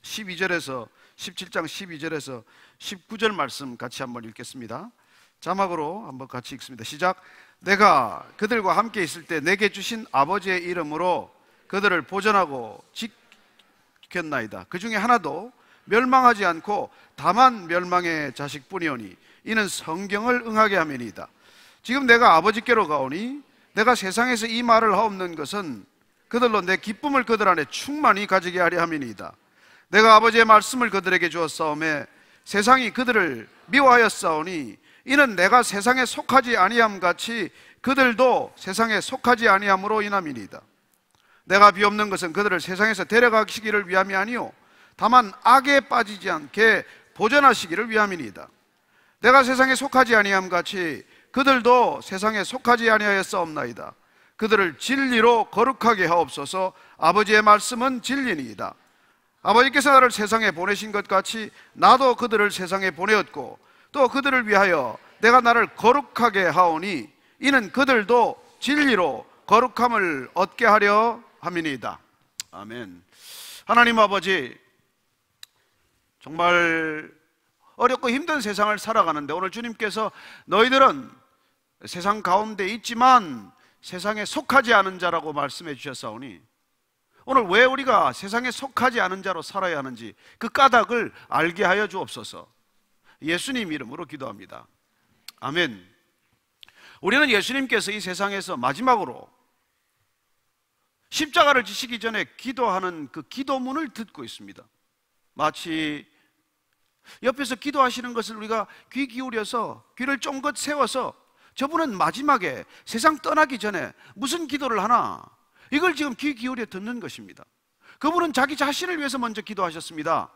12절에서 17장 12절에서 19절 말씀 같이 한번 읽겠습니다. 자막으로 한번 같이 읽습니다. 시작. 내가 그들과 함께 있을 때 내게 주신 아버지의 이름으로 그들을 보전하고 지켰나이다. 그 중에 하나도 멸망하지 않고 다만 멸망의 자식뿐이오니 이는 성경을 응하게 함이니이다. 지금 내가 아버지께로 가오니 내가 세상에서 이 말을 하옵는 것은 그들로 내 기쁨을 그들 안에 충만히 가지게 하려 함이니이다. 내가 아버지의 말씀을 그들에게 주었사오매 세상이 그들을 미워하였사오니 이는 내가 세상에 속하지 아니함 같이 그들도 세상에 속하지 아니함으로 인함이니이다. 내가 비옵는 것은 그들을 세상에서 데려가시기를 위함이 아니요 다만 악에 빠지지 않게 보전하시기를 위함이니이다. 내가 세상에 속하지 아니함 같이 그들도 세상에 속하지 아니하였사옵나이다. 그들을 진리로 거룩하게 하옵소서. 아버지의 말씀은 진리니이다. 아버지께서 나를 세상에 보내신 것 같이 나도 그들을 세상에 보내었고 또 그들을 위하여 내가 나를 거룩하게 하오니 이는 그들도 진리로 거룩함을 얻게 하려 함이니이다. 아멘. 하나님 아버지, 정말 어렵고 힘든 세상을 살아가는데 오늘 주님께서 너희들은 세상 가운데 있지만 세상에 속하지 않은 자라고 말씀해 주셨사오니 오늘 왜 우리가 세상에 속하지 않은 자로 살아야 하는지 그 까닭을 알게 하여 주옵소서. 예수님 이름으로 기도합니다. 아멘. 우리는 예수님께서 이 세상에서 마지막으로 십자가를 지시기 전에 기도하는 그 기도문을 듣고 있습니다. 마치 옆에서 기도하시는 것을 우리가 귀 기울여서 귀를 쫑긋 세워서 저분은 마지막에 세상 떠나기 전에 무슨 기도를 하나 이걸 지금 귀 기울여 듣는 것입니다. 그분은 자기 자신을 위해서 먼저 기도하셨습니다.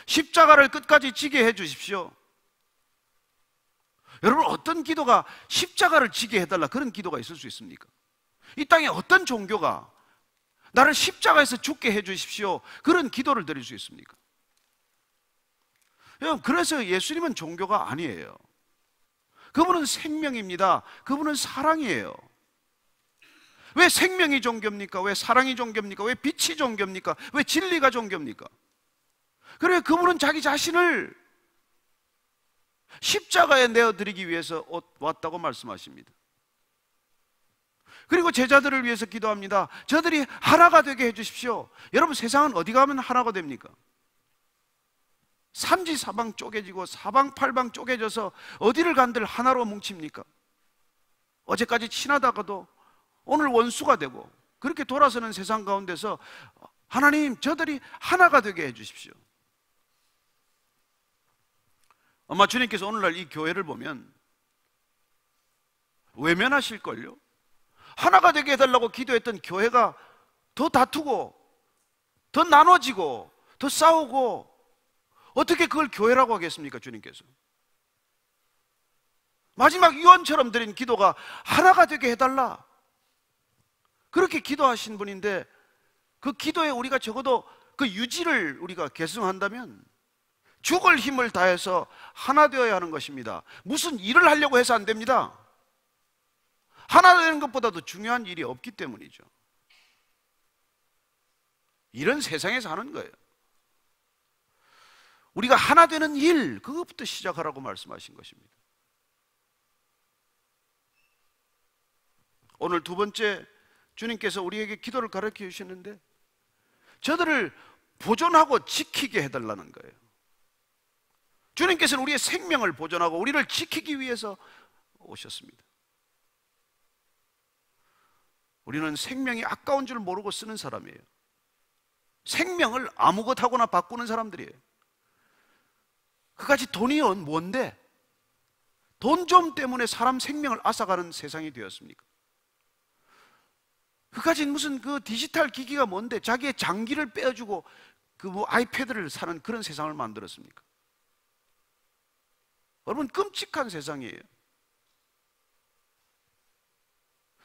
십자가를 끝까지 지게 해 주십시오. 여러분, 어떤 기도가 십자가를 지게 해달라 그런 기도가 있을 수 있습니까? 이 땅에 어떤 종교가 나를 십자가에서 죽게 해 주십시오 그런 기도를 드릴 수 있습니까? 여러분, 그래서 예수님은 종교가 아니에요. 그분은 생명입니다. 그분은 사랑이에요. 왜 생명이 종교입니까? 왜 사랑이 종교입니까? 왜 빛이 종교입니까? 왜 진리가 종교입니까? 그래, 그분은 자기 자신을 십자가에 내어드리기 위해서 왔다고 말씀하십니다. 그리고 제자들을 위해서 기도합니다. 저들이 하나가 되게 해주십시오. 여러분, 세상은 어디 가면 하나가 됩니까? 삼지사방 쪼개지고 사방팔방 쪼개져서 어디를 간들 하나로 뭉칩니까? 어제까지 친하다가도 오늘 원수가 되고 그렇게 돌아서는 세상 가운데서 하나님, 저들이 하나가 되게 해주십시오. 아마 주님께서 오늘날 이 교회를 보면 외면하실걸요? 하나가 되게 해달라고 기도했던 교회가 더 다투고 더 나눠지고 더 싸우고 어떻게 그걸 교회라고 하겠습니까? 주님께서 마지막 유언처럼 드린 기도가 하나가 되게 해달라 그렇게 기도하신 분인데 그 기도에 우리가 적어도 그 유지를 우리가 계승한다면 죽을 힘을 다해서 하나 되어야 하는 것입니다. 무슨 일을 하려고 해서 안 됩니다. 하나 되는 것보다도 중요한 일이 없기 때문이죠. 이런 세상에서 하는 거예요. 우리가 하나 되는 일, 그것부터 시작하라고 말씀하신 것입니다. 오늘 두 번째, 주님께서 우리에게 기도를 가르쳐 주시는데 저들을 보존하고 지키게 해달라는 거예요. 주님께서는 우리의 생명을 보존하고 우리를 지키기 위해서 오셨습니다. 우리는 생명이 아까운 줄 모르고 쓰는 사람이에요. 생명을 아무것하고나 바꾸는 사람들이에요. 그까지 돈이 뭔데? 돈 좀 때문에 사람 생명을 앗아가는 세상이 되었습니까? 그까지 무슨 그 디지털 기기가 뭔데 자기의 장기를 빼어주고 그 뭐 아이패드를 사는 그런 세상을 만들었습니까? 여러분, 끔찍한 세상이에요.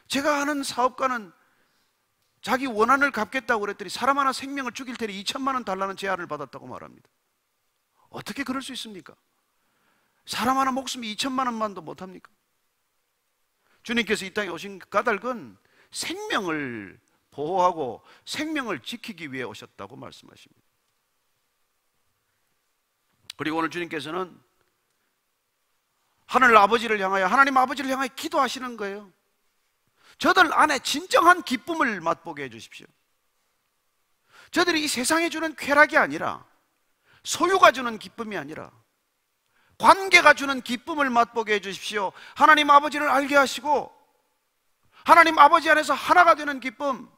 제가 아는 사업가는 자기 원한을 갚겠다고 그랬더니 사람 하나 생명을 죽일 테니 2천만 원 달라는 제안을 받았다고 말합니다. 어떻게 그럴 수 있습니까? 사람 하나 목숨이 2천만 원만도 못합니까? 주님께서 이 땅에 오신 까닭은 생명을 보호하고 생명을 지키기 위해 오셨다고 말씀하십니다. 그리고 오늘 주님께서는 하늘 아버지를 향하여, 하나님 아버지를 향하여 기도하시는 거예요. 저들 안에 진정한 기쁨을 맛보게 해주십시오. 저들이 이 세상에 주는 쾌락이 아니라, 소유가 주는 기쁨이 아니라 관계가 주는 기쁨을 맛보게 해주십시오. 하나님 아버지를 알게 하시고 하나님 아버지 안에서 하나가 되는 기쁨,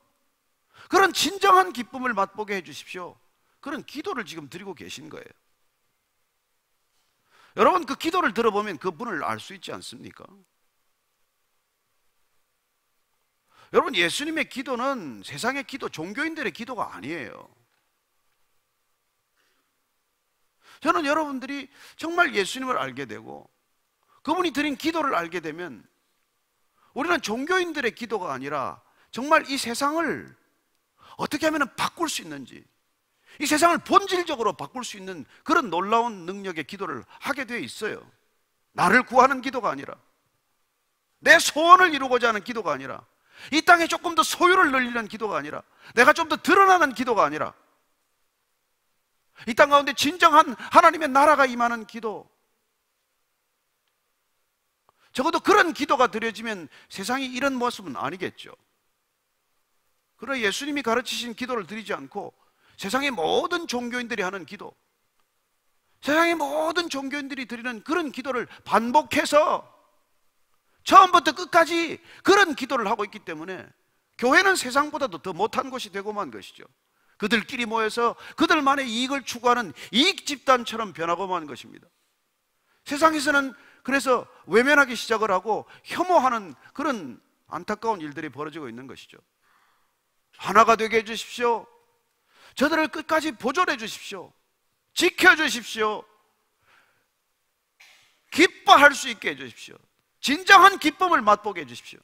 그런 진정한 기쁨을 맛보게 해주십시오. 그런 기도를 지금 드리고 계신 거예요. 여러분, 그 기도를 들어보면 그분을 알 수 있지 않습니까? 여러분, 예수님의 기도는 세상의 기도, 종교인들의 기도가 아니에요. 저는 여러분들이 정말 예수님을 알게 되고 그분이 드린 기도를 알게 되면 우리는 종교인들의 기도가 아니라 정말 이 세상을 어떻게 하면 바꿀 수 있는지, 이 세상을 본질적으로 바꿀 수 있는 그런 놀라운 능력의 기도를 하게 되어 있어요. 나를 구하는 기도가 아니라, 내 소원을 이루고자 하는 기도가 아니라, 이 땅에 조금 더 소유를 늘리는 기도가 아니라, 내가 좀 더 드러나는 기도가 아니라, 이 땅 가운데 진정한 하나님의 나라가 임하는 기도, 적어도 그런 기도가 드려지면 세상이 이런 모습은 아니겠죠. 그러나 예수님이 가르치신 기도를 드리지 않고 세상의 모든 종교인들이 하는 기도, 세상의 모든 종교인들이 드리는 그런 기도를 반복해서 처음부터 끝까지 그런 기도를 하고 있기 때문에 교회는 세상보다도 더 못한 곳이 되고 만 것이죠. 그들끼리 모여서 그들만의 이익을 추구하는 이익 집단처럼 변하고 만 것입니다. 세상에서는 그래서 외면하기 시작을 하고 혐오하는 그런 안타까운 일들이 벌어지고 있는 것이죠. 하나가 되게 해주십시오. 저들을 끝까지 보존해 주십시오. 지켜주십시오. 기뻐할 수 있게 해주십시오. 진정한 기쁨을 맛보게 해주십시오.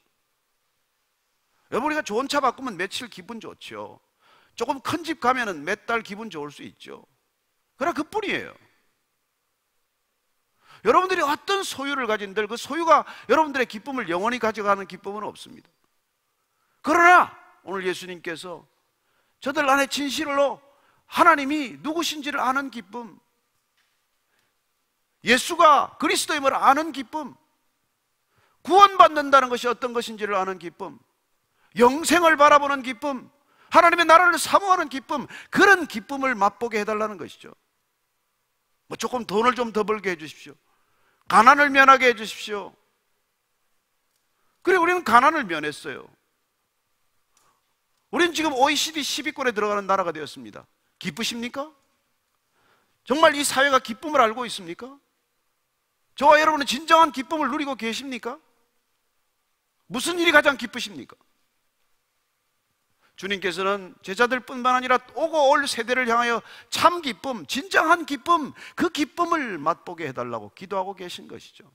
여러분, 우리가 좋은 차 바꾸면 며칠 기분 좋죠. 조금 큰 집 가면은 몇 달 기분 좋을 수 있죠. 그러나 그뿐이에요. 여러분들이 어떤 소유를 가진들 그 소유가 여러분들의 기쁨을 영원히 가져가는 기쁨은 없습니다. 그러나 오늘 예수님께서 저들 안에 진실로 하나님이 누구신지를 아는 기쁨, 예수가 그리스도임을 아는 기쁨, 구원받는다는 것이 어떤 것인지를 아는 기쁨, 영생을 바라보는 기쁨, 하나님의 나라를 사모하는 기쁨, 그런 기쁨을 맛보게 해달라는 것이죠. 뭐 조금 돈을 좀 더 벌게 해주십시오. 가난을 면하게 해주십시오. 그래, 우리는 가난을 면했어요. 우리는 지금 OECD 10위권에 들어가는 나라가 되었습니다. 기쁘십니까? 정말 이 사회가 기쁨을 알고 있습니까? 저와 여러분은 진정한 기쁨을 누리고 계십니까? 무슨 일이 가장 기쁘십니까? 주님께서는 제자들뿐만 아니라 오고 올 세대를 향하여 참 기쁨, 진정한 기쁨, 그 기쁨을 맛보게 해달라고 기도하고 계신 것이죠.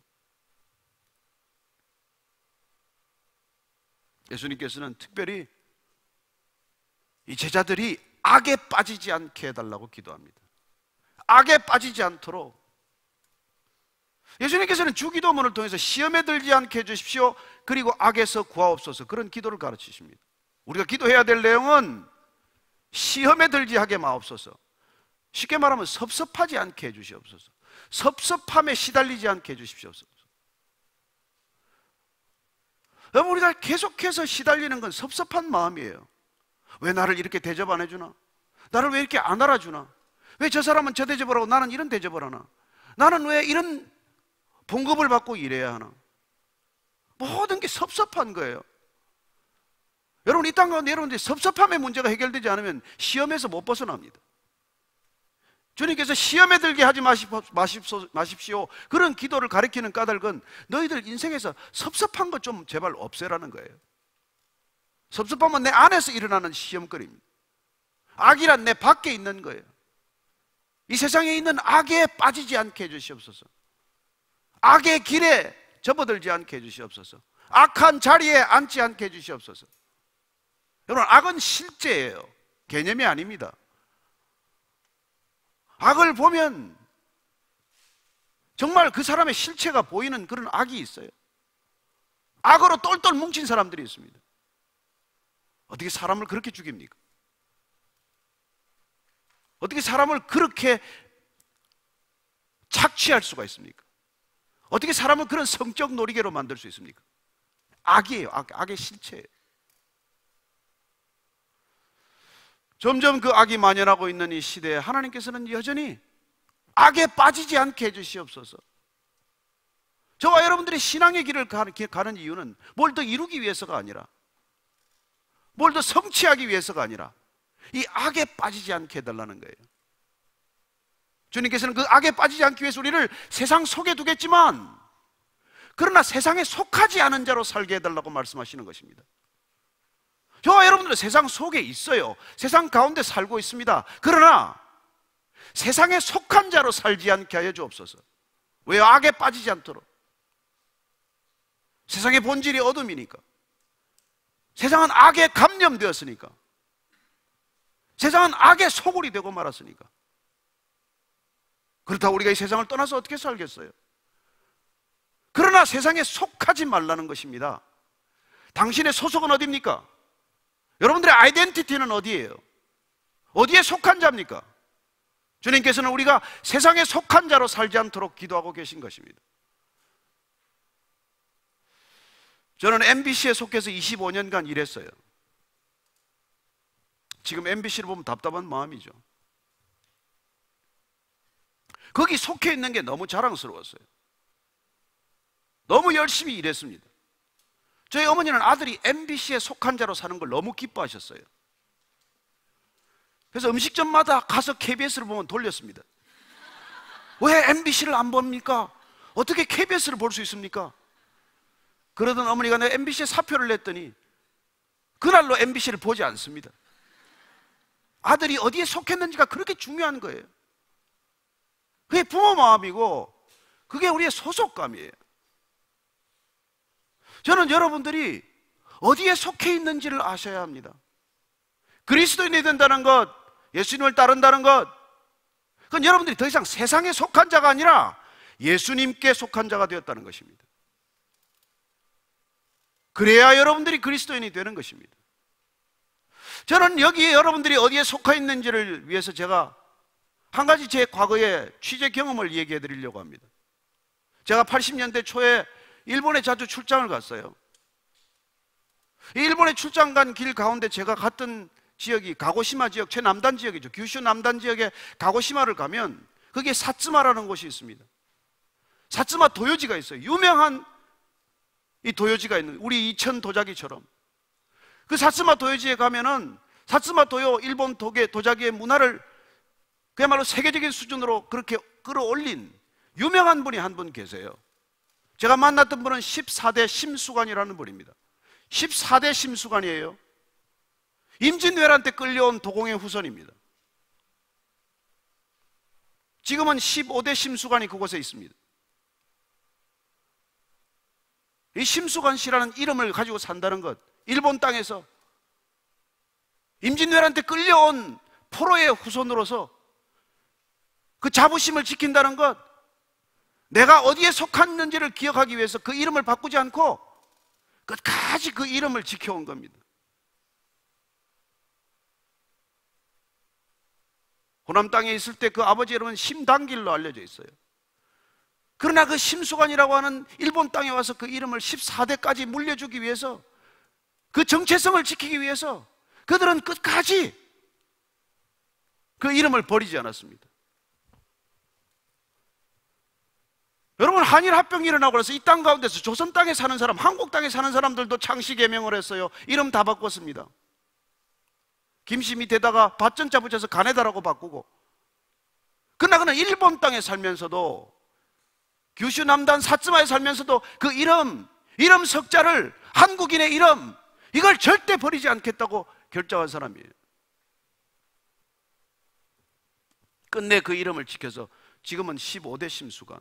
예수님께서는 특별히 이 제자들이 악에 빠지지 않게 해달라고 기도합니다. 악에 빠지지 않도록. 예수님께서는 주기도문을 통해서 시험에 들지 않게 해주십시오, 그리고 악에서 구하옵소서, 그런 기도를 가르치십니다. 우리가 기도해야 될 내용은 시험에 들지 하게 마옵소서, 쉽게 말하면 섭섭하지 않게 해주시옵소서, 섭섭함에 시달리지 않게 해주십시옵소서. 여러분, 우리가 계속해서 시달리는 건 섭섭한 마음이에요. 왜 나를 이렇게 대접 안 해주나? 나를 왜 이렇게 안 알아주나? 왜 저 사람은 저 대접을 하고 나는 이런 대접을 하나? 나는 왜 이런 봉급을 받고 일해야 하나? 모든 게 섭섭한 거예요. 여러분, 이 땅 가운데 여러분들이 섭섭함의 문제가 해결되지 않으면 시험에서 못 벗어납니다. 주님께서 시험에 들게 하지 마십시오, 그런 기도를 가리키는 까닭은 너희들 인생에서 섭섭한 것 좀 제발 없애라는 거예요. 섭섭하면 내 안에서 일어나는 시험거리입니다. 악이란 내 밖에 있는 거예요. 이 세상에 있는 악에 빠지지 않게 해주시옵소서. 악의 길에 접어들지 않게 해주시옵소서. 악한 자리에 앉지 않게 해주시옵소서. 여러분, 악은 실제예요. 개념이 아닙니다. 악을 보면 정말 그 사람의 실체가 보이는 그런 악이 있어요. 악으로 똘똘 뭉친 사람들이 있습니다. 어떻게 사람을 그렇게 죽입니까? 어떻게 사람을 그렇게 착취할 수가 있습니까? 어떻게 사람을 그런 성적 놀이개로 만들 수 있습니까? 악이에요. 악의 실체예요. 점점 그 악이 만연하고 있는 이 시대에 하나님께서는 여전히 악에 빠지지 않게 해주시옵소서. 저와 여러분들이 신앙의 길을 가는 이유는 뭘 더 이루기 위해서가 아니라, 뭘 더 성취하기 위해서가 아니라 이 악에 빠지지 않게 해달라는 거예요. 주님께서는 그 악에 빠지지 않기 위해서 우리를 세상 속에 두겠지만, 그러나 세상에 속하지 않은 자로 살게 해달라고 말씀하시는 것입니다. 저와 여러분들은 세상 속에 있어요. 세상 가운데 살고 있습니다. 그러나 세상에 속한 자로 살지 않게 하여 주옵소서. 왜요? 악에 빠지지 않도록. 세상의 본질이 어둠이니까, 세상은 악에 감염되었으니까, 세상은 악의 소굴이 되고 말았으니까. 그렇다고 우리가 이 세상을 떠나서 어떻게 살겠어요? 그러나 세상에 속하지 말라는 것입니다. 당신의 소속은 어디입니까? 여러분들의 아이덴티티는 어디예요? 어디에 속한 자입니까? 주님께서는 우리가 세상에 속한 자로 살지 않도록 기도하고 계신 것입니다. 저는 MBC에 속해서 25년간 일했어요. 지금 MBC를 보면 답답한 마음이죠. 거기 속해 있는 게 너무 자랑스러웠어요. 너무 열심히 일했습니다. 저희 어머니는 아들이 MBC에 속한 자로 사는 걸 너무 기뻐하셨어요. 그래서 음식점마다 가서 KBS를 보면 돌렸습니다. 왜 MBC를 안 봅니까? 어떻게 KBS를 볼 수 있습니까? 그러던 어머니가 내가 MBC에 사표를 냈더니 그날로 MBC를 보지 않습니다. 아들이 어디에 속했는지가 그렇게 중요한 거예요. 그게 부모 마음이고 그게 우리의 소속감이에요. 저는 여러분들이 어디에 속해 있는지를 아셔야 합니다. 그리스도인이 된다는 것, 예수님을 따른다는 것, 그건 여러분들이 더 이상 세상에 속한 자가 아니라 예수님께 속한 자가 되었다는 것입니다. 그래야 여러분들이 그리스도인이 되는 것입니다. 저는 여기에 여러분들이 어디에 속해 있는지를 위해서 제가 한 가지 제 과거의 취재 경험을 얘기해 드리려고 합니다. 제가 80년대 초에 일본에 자주 출장을 갔어요. 일본에 출장 간 길 가운데 제가 갔던 지역이 가고시마 지역, 최남단 지역이죠. 규슈 남단 지역에 가고시마를 가면 거기에 사츠마라는 곳이 있습니다. 사츠마 도요지가 있어요. 유명한 이 도요지가 있는, 우리 이천 도자기처럼. 그 사츠마 도요지에 가면은 사츠마 도요 일본 도자기의 문화를 그야말로 세계적인 수준으로 그렇게 끌어올린 유명한 분이 한 분 계세요. 제가 만났던 분은 14대 심수관이라는 분입니다. 14대 심수관이에요. 임진왜란 때 끌려온 도공의 후손입니다. 지금은 15대 심수관이 그곳에 있습니다. 이 심수관 씨라는 이름을 가지고 산다는 것, 일본 땅에서 임진왜란 때 끌려온 포로의 후손으로서 그 자부심을 지킨다는 것, 내가 어디에 속했는지를 기억하기 위해서 그 이름을 바꾸지 않고 끝까지 그 이름을 지켜온 겁니다. 호남 땅에 있을 때 그 아버지 이름은 심단길로 알려져 있어요. 그러나 그 심수관이라고 하는 일본 땅에 와서 그 이름을 14대까지 물려주기 위해서, 그 정체성을 지키기 위해서 그들은 끝까지 그 이름을 버리지 않았습니다. 여러분, 한일 합병이 일어나고 그래서 이 땅 가운데서 조선 땅에 사는 사람, 한국 땅에 사는 사람들도 창씨 개명을 했어요. 이름 다 바꿨습니다. 김씨 밑에다가 밭전자 붙여서 가네다라고 바꾸고. 그러나 그는 일본 땅에 살면서도, 규슈 남단 사츠마에 살면서도 그 이름 석자를, 한국인의 이름, 이걸 절대 버리지 않겠다고 결정한 사람이에요. 끝내 그 이름을 지켜서 지금은 15대 심수관.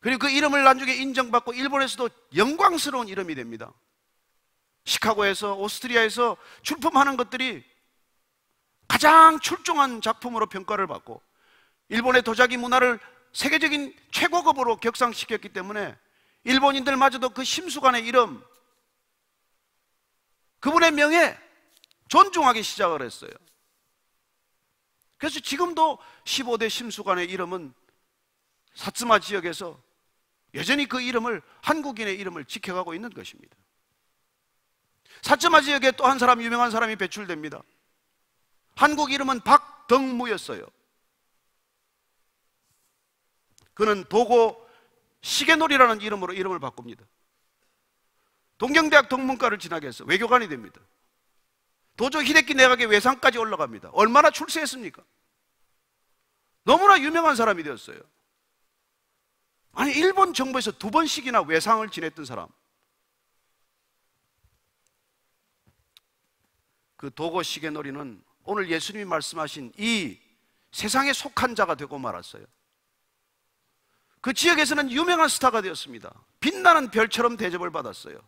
그리고 그 이름을 나중에 인정받고 일본에서도 영광스러운 이름이 됩니다. 시카고에서, 오스트리아에서 출품하는 것들이 가장 출중한 작품으로 평가를 받고 일본의 도자기 문화를 세계적인 최고급으로 격상시켰기 때문에 일본인들마저도 그 심수관의 이름, 그분의 명예 존중하기 시작을 했어요. 그래서 지금도 15대 심수관의 이름은 사츠마 지역에서 여전히 그 이름을, 한국인의 이름을 지켜가고 있는 것입니다. 사츠마 지역에 또 한 사람, 유명한 사람이 배출됩니다. 한국 이름은 박덕무였어요. 그는 도고 시계놀이라는 이름으로 이름을 바꿉니다. 동경대학 동문과를 진학해서 외교관이 됩니다. 도조 히데키 내각의 외상까지 올라갑니다. 얼마나 출세했습니까? 너무나 유명한 사람이 되었어요. 아니, 일본 정부에서 2번씩이나 외상을 지냈던 사람. 그 도고 시계놀이는 오늘 예수님이 말씀하신 이 세상에 속한 자가 되고 말았어요. 그 지역에서는 유명한 스타가 되었습니다. 빛나는 별처럼 대접을 받았어요.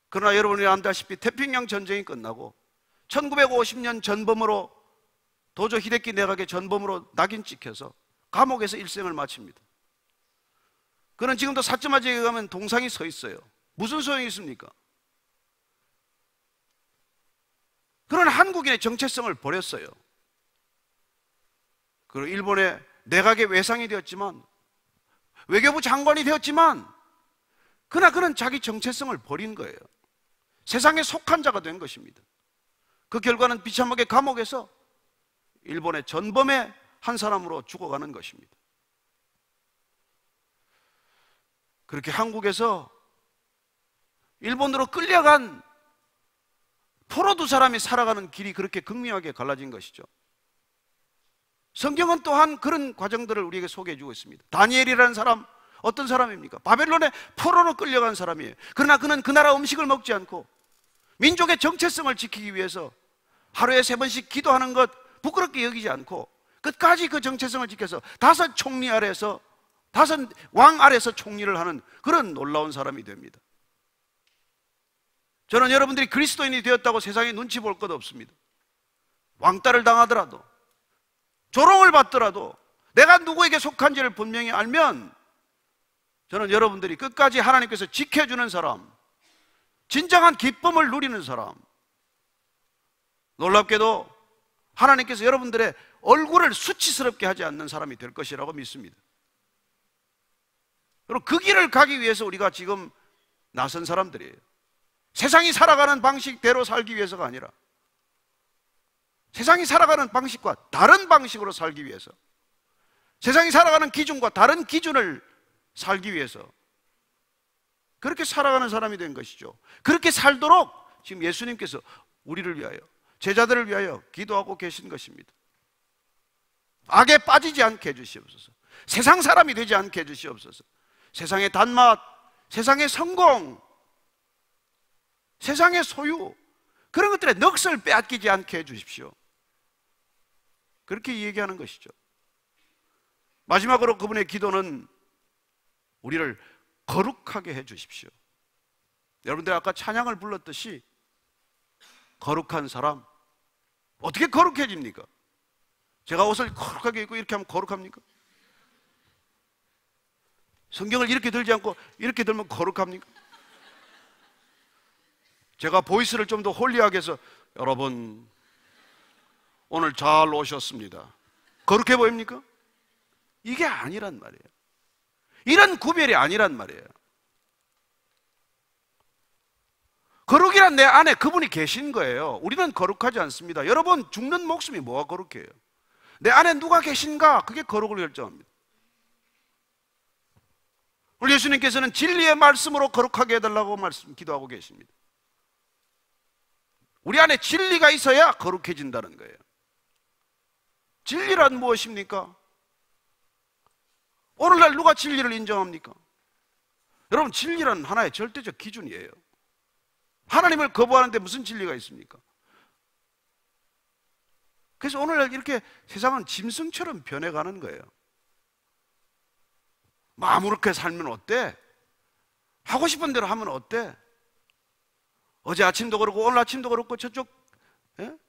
그러나 여러분이 안다시피 태평양 전쟁이 끝나고 1950년 전범으로, 도조 히데키 내각의 전범으로 낙인 찍혀서 감옥에서 일생을 마칩니다. 그는 지금도 사츠마 지역에 가면 동상이 서 있어요. 무슨 소용이 있습니까? 그런 한국인의 정체성을 버렸어요. 그리고 일본의 내각의 외상이 되었지만, 외교부 장관이 되었지만, 그러나 그는 자기 정체성을 버린 거예요. 세상에 속한 자가 된 것입니다. 그 결과는 비참하게 감옥에서 일본의 전범의 한 사람으로 죽어가는 것입니다. 그렇게 한국에서 일본으로 끌려간 포로 2사람이 살아가는 길이 그렇게 극명하게 갈라진 것이죠. 성경은 또한 그런 과정들을 우리에게 소개해 주고 있습니다. 다니엘이라는 사람, 어떤 사람입니까? 바벨론의 포로로 끌려간 사람이에요. 그러나 그는 그 나라 음식을 먹지 않고 민족의 정체성을 지키기 위해서 하루에 3번씩 기도하는 것 부끄럽게 여기지 않고 끝까지 그 정체성을 지켜서 5 총리 아래에서, 5 왕 아래에서 총리를 하는 그런 놀라운 사람이 됩니다. 저는 여러분들이 그리스도인이 되었다고 세상에 눈치 볼 것 없습니다. 왕따를 당하더라도, 조롱을 받더라도 내가 누구에게 속한지를 분명히 알면 저는 여러분들이 끝까지 하나님께서 지켜주는 사람, 진정한 기쁨을 누리는 사람, 놀랍게도 하나님께서 여러분들의 얼굴을 수치스럽게 하지 않는 사람이 될 것이라고 믿습니다. 그리고 그 길을 가기 위해서 우리가 지금 나선 사람들이에요. 세상이 살아가는 방식대로 살기 위해서가 아니라 세상이 살아가는 방식과 다른 방식으로 살기 위해서, 세상이 살아가는 기준과 다른 기준을 살기 위해서 그렇게 살아가는 사람이 된 것이죠. 그렇게 살도록 지금 예수님께서 우리를 위하여, 제자들을 위하여 기도하고 계신 것입니다. 악에 빠지지 않게 해주시옵소서. 세상 사람이 되지 않게 해주시옵소서. 세상의 단맛, 세상의 성공, 세상의 소유, 그런 것들에 넋을 빼앗기지 않게 해주십시오. 그렇게 얘기하는 것이죠. 마지막으로 그분의 기도는 우리를 거룩하게 해주십시오. 여러분들 아까 찬양을 불렀듯이 거룩한 사람, 어떻게 거룩해집니까? 제가 옷을 거룩하게 입고 이렇게 하면 거룩합니까? 성경을 이렇게 들지 않고 이렇게 들면 거룩합니까? 제가 보이스를 좀 더 홀리하게 해서 여러분 오늘 잘 오셨습니다, 거룩해 보입니까? 이게 아니란 말이에요. 이런 구별이 아니란 말이에요. 거룩이란 내 안에 그분이 계신 거예요. 우리는 거룩하지 않습니다. 여러분, 죽는 목숨이 뭐가 거룩해요? 내 안에 누가 계신가? 그게 거룩을 결정합니다. 우리 예수님께서는 진리의 말씀으로 거룩하게 해달라고 기도하고 계십니다. 우리 안에 진리가 있어야 거룩해진다는 거예요. 진리란 무엇입니까? 오늘날 누가 진리를 인정합니까? 여러분, 진리란 하나의 절대적 기준이에요. 하나님을 거부하는데 무슨 진리가 있습니까? 그래서 오늘날 이렇게 세상은 짐승처럼 변해가는 거예요. 아무렇게 살면 어때? 하고 싶은 대로 하면 어때? 어제 아침도 그렇고 오늘 아침도 그렇고 저쪽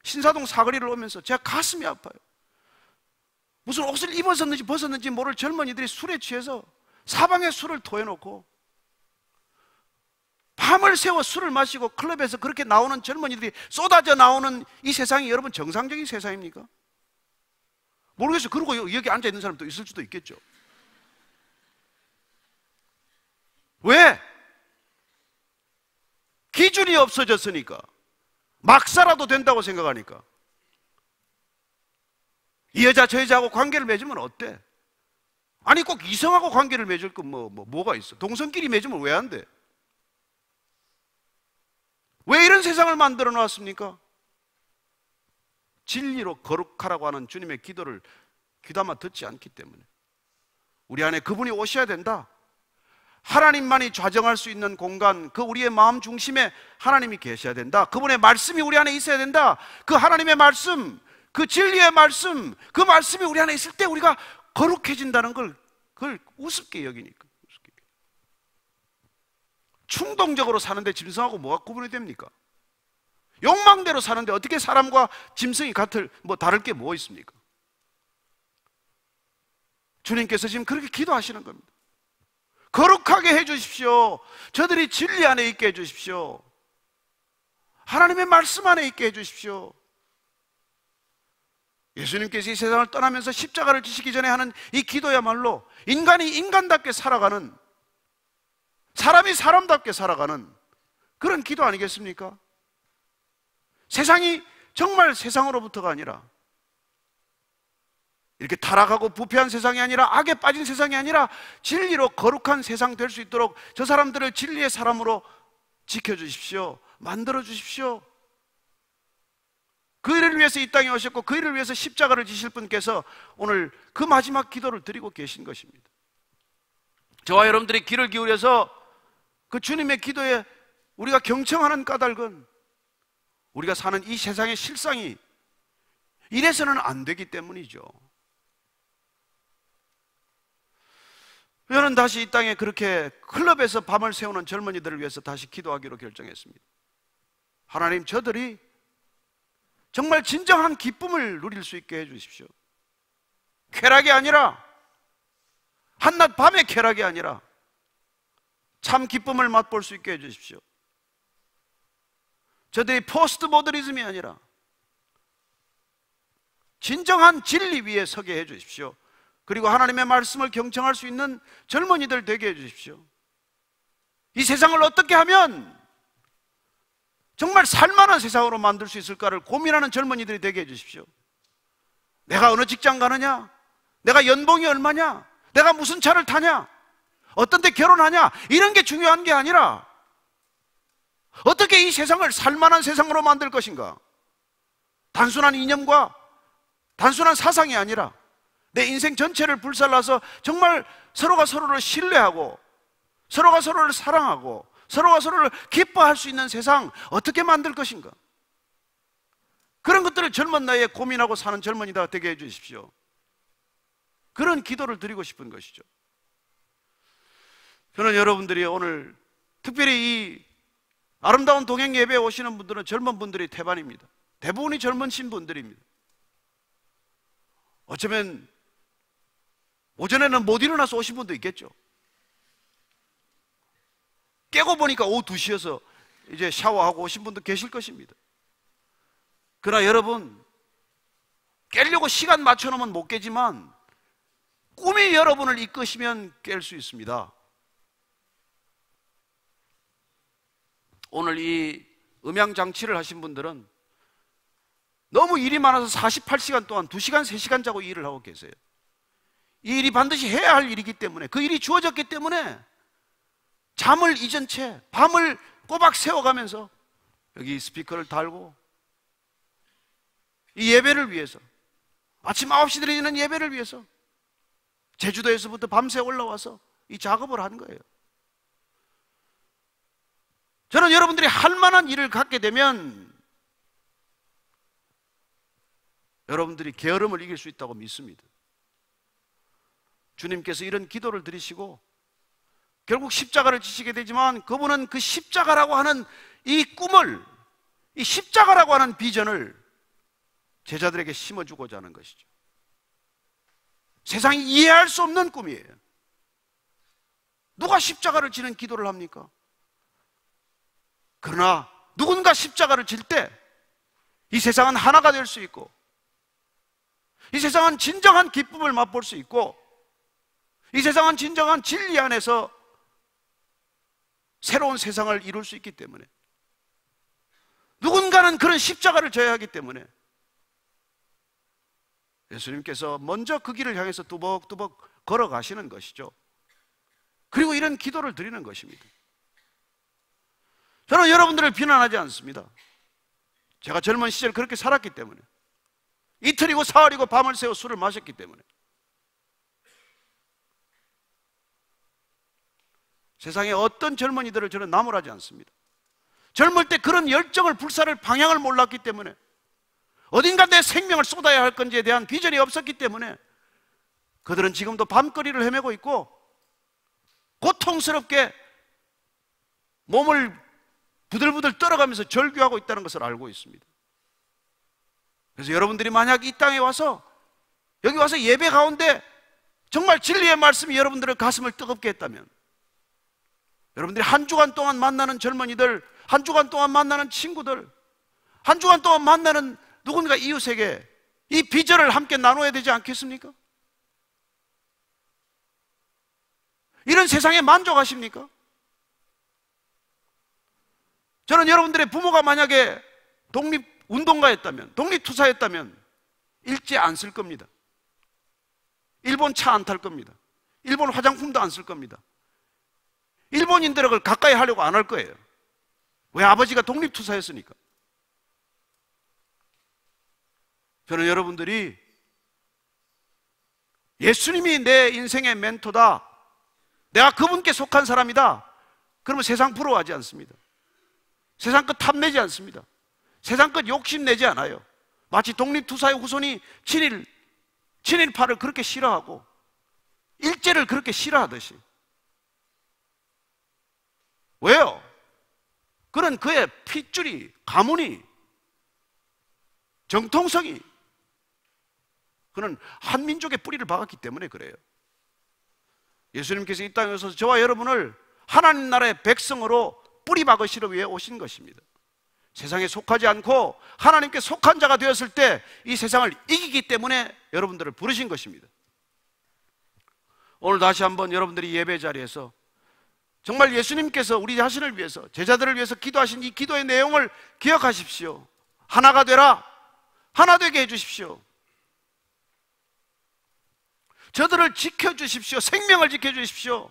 신사동 사거리를 오면서 제가 가슴이 아파요. 무슨 옷을 입었었는지 벗었는지 모를 젊은이들이 술에 취해서 사방에 술을 토해놓고 밤을 새워 술을 마시고 클럽에서 그렇게 나오는 젊은이들이 쏟아져 나오는 이 세상이 여러분 정상적인 세상입니까? 모르겠어요. 그러고 여기 앉아 있는 사람도 있을 수도 있겠죠. 왜? 기준이 없어졌으니까. 막 살아도 된다고 생각하니까. 이 여자 저 여자하고 관계를 맺으면 어때? 아니 꼭 이성하고 관계를 맺을 건 뭐가 있어? 동성끼리 맺으면 왜 안 돼? 왜 이런 세상을 만들어 놨습니까? 진리로 거룩하라고 하는 주님의 기도를 귀담아 듣지 않기 때문에. 우리 안에 그분이 오셔야 된다. 하나님만이 좌정할 수 있는 공간, 그 우리의 마음 중심에 하나님이 계셔야 된다. 그분의 말씀이 우리 안에 있어야 된다. 그 하나님의 말씀, 그 진리의 말씀, 그 말씀이 우리 안에 있을 때 우리가 거룩해진다는 걸 그걸 우습게 여기니까. 충동적으로 사는데 짐승하고 뭐가 구분이 됩니까? 욕망대로 사는데 어떻게 사람과 짐승이 다를 게 뭐 있습니까? 주님께서 지금 그렇게 기도하시는 겁니다. 거룩하게 해주십시오. 저들이 진리 안에 있게 해주십시오. 하나님의 말씀 안에 있게 해주십시오. 예수님께서 이 세상을 떠나면서 십자가를 지시기 전에 하는 이 기도야말로 인간이 인간답게 살아가는, 사람이 사람답게 살아가는 그런 기도 아니겠습니까? 세상이 정말 세상으로부터가 아니라, 이렇게 타락하고 부패한 세상이 아니라, 악에 빠진 세상이 아니라 진리로 거룩한 세상 될 수 있도록 저 사람들을 진리의 사람으로 지켜주십시오. 만들어주십시오. 그 일을 위해서 이 땅에 오셨고 그 일을 위해서 십자가를 지실 분께서 오늘 그 마지막 기도를 드리고 계신 것입니다. 저와 여러분들이 귀를 기울여서 그 주님의 기도에 우리가 경청하는 까닭은 우리가 사는 이 세상의 실상이 이래서는 안 되기 때문이죠. 저는 다시 이 땅에 그렇게 클럽에서 밤을 새우는 젊은이들을 위해서 다시 기도하기로 결정했습니다. 하나님, 저들이 정말 진정한 기쁨을 누릴 수 있게 해주십시오. 쾌락이 아니라, 한낮 밤의 쾌락이 아니라 참 기쁨을 맛볼 수 있게 해주십시오. 저들이 포스트 모더니즘이 아니라 진정한 진리 위에 서게 해주십시오. 그리고 하나님의 말씀을 경청할 수 있는 젊은이들 되게 해주십시오. 이 세상을 어떻게 하면 정말 살만한 세상으로 만들 수 있을까를 고민하는 젊은이들이 되게 해주십시오. 내가 어느 직장 가느냐? 내가 연봉이 얼마냐? 내가 무슨 차를 타냐? 어떤 데 결혼하냐? 이런 게 중요한 게 아니라 어떻게 이 세상을 살만한 세상으로 만들 것인가? 단순한 이념과 단순한 사상이 아니라 내 인생 전체를 불살라서 정말 서로가 서로를 신뢰하고 서로가 서로를 사랑하고 서로가 서로를 기뻐할 수 있는 세상 어떻게 만들 것인가? 그런 것들을 젊은 나이에 고민하고 사는 젊은이가 되게 해주십시오. 그런 기도를 드리고 싶은 것이죠. 저는 여러분들이 오늘 특별히 이 아름다운 동행 예배에 오시는 분들은 젊은 분들이 태반입니다. 대부분이 젊으신 분들입니다. 어쩌면 오전에는 못 일어나서 오신 분도 있겠죠. 깨고 보니까 오후 2시여서 이제 샤워하고 오신 분도 계실 것입니다. 그러나 여러분, 깨려고 시간 맞춰놓으면 못 깨지만 꿈이 여러분을 이끄시면 깰 수 있습니다. 오늘 이 음향장치를 하신 분들은 너무 일이 많아서 48시간 동안 2시간, 3시간 자고 일을 하고 계세요. 이 일이 반드시 해야 할 일이기 때문에, 그 일이 주어졌기 때문에 잠을 잊은 채 밤을 꼬박 새워가면서 여기 스피커를 달고 이 예배를 위해서, 아침 9시 드리는 예배를 위해서 제주도에서부터 밤새 올라와서 이 작업을 한 거예요. 저는 여러분들이 할 만한 일을 갖게 되면 여러분들이 게으름을 이길 수 있다고 믿습니다. 주님께서 이런 기도를 드리시고 결국 십자가를 지시게 되지만 그분은 그 십자가라고 하는 이 꿈을, 이 십자가라고 하는 비전을 제자들에게 심어주고자 하는 것이죠. 세상이 이해할 수 없는 꿈이에요. 누가 십자가를 지는 기도를 합니까? 그러나 누군가 십자가를 질 때 이 세상은 하나가 될 수 있고 이 세상은 진정한 기쁨을 맛볼 수 있고, 이 세상은 진정한 진리 안에서 새로운 세상을 이룰 수 있기 때문에, 누군가는 그런 십자가를 져야 하기 때문에 예수님께서 먼저 그 길을 향해서 뚜벅뚜벅 걸어가시는 것이죠. 그리고 이런 기도를 드리는 것입니다. 저는 여러분들을 비난하지 않습니다. 제가 젊은 시절 그렇게 살았기 때문에, 이틀이고 사흘이고 밤을 새워 술을 마셨기 때문에, 세상에 어떤 젊은이들을 저는 나무라지 않습니다. 젊을 때 그런 열정을 불살을 방향을 몰랐기 때문에, 어딘가 내 생명을 쏟아야 할 건지에 대한 비전이 없었기 때문에 그들은 지금도 밤거리를 헤매고 있고 고통스럽게 몸을 부들부들 떨어가면서 절규하고 있다는 것을 알고 있습니다. 그래서 여러분들이 만약 이 땅에 와서, 여기 와서 예배 가운데 정말 진리의 말씀이 여러분들의 가슴을 뜨겁게 했다면, 여러분들이 한 주간 동안 만나는 젊은이들, 한 주간 동안 만나는 친구들, 한 주간 동안 만나는 누군가 이웃에게 이 비전을 함께 나눠야 되지 않겠습니까? 이런 세상에 만족하십니까? 저는 여러분들의 부모가 만약에 독립운동가였다면, 독립투사였다면 일제 안 쓸 겁니다. 일본 차 안 탈 겁니다. 일본 화장품도 안 쓸 겁니다. 일본인들을 가까이 하려고 안 할 거예요. 왜? 아버지가 독립투사였으니까. 저는 여러분들이 예수님이 내 인생의 멘토다, 내가 그분께 속한 사람이다, 그러면 세상 부러워하지 않습니다. 세상 것 탐내지 않습니다. 세상 것 욕심내지 않아요. 마치 독립투사의 후손이 친일파를 그렇게 싫어하고 일제를 그렇게 싫어하듯이. 왜요? 그런 그의 핏줄이, 가문이, 정통성이, 그는 한민족의 뿌리를 박았기 때문에 그래요. 예수님께서 이 땅에 오셔서 저와 여러분을 하나님 나라의 백성으로 뿌리 박으시러 위해 오신 것입니다. 세상에 속하지 않고 하나님께 속한 자가 되었을 때 이 세상을 이기기 때문에 여러분들을 부르신 것입니다. 오늘 다시 한번 여러분들이 예배 자리에서 정말 예수님께서 우리 자신을 위해서, 제자들을 위해서 기도하신 이 기도의 내용을 기억하십시오. 하나가 되라, 하나 되게 해주십시오. 저들을 지켜주십시오. 생명을 지켜주십시오.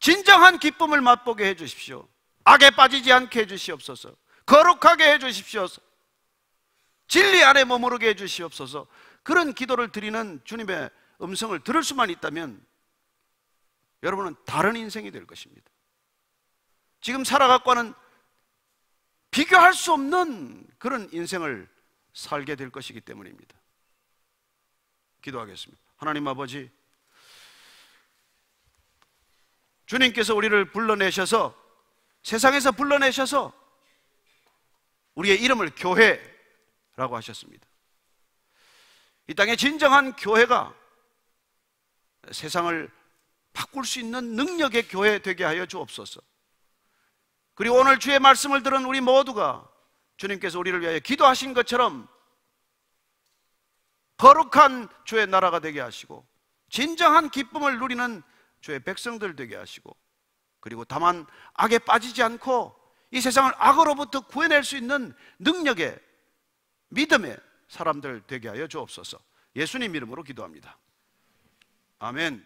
진정한 기쁨을 맛보게 해주십시오. 악에 빠지지 않게 해주시옵소서. 거룩하게 해주십시오. 진리 안에 머무르게 해주시옵소서. 그런 기도를 드리는 주님의 음성을 들을 수만 있다면 여러분은 다른 인생이 될 것입니다. 지금 살아가고는 비교할 수 없는 그런 인생을 살게 될 것이기 때문입니다. 기도하겠습니다. 하나님 아버지, 주님께서 우리를 불러내셔서, 세상에서 불러내셔서 우리의 이름을 교회라고 하셨습니다. 이 땅에 진정한 교회가 세상을 바꿀 수 있는 능력의 교회 되게 하여 주옵소서. 그리고 오늘 주의 말씀을 들은 우리 모두가 주님께서 우리를 위하여 기도하신 것처럼 거룩한 주의 나라가 되게 하시고 진정한 기쁨을 누리는 주의 백성들 되게 하시고, 그리고 다만 악에 빠지지 않고 이 세상을 악으로부터 구해낼 수 있는 능력의, 믿음의 사람들 되게 하여 주옵소서. 예수님 이름으로 기도합니다. 아멘.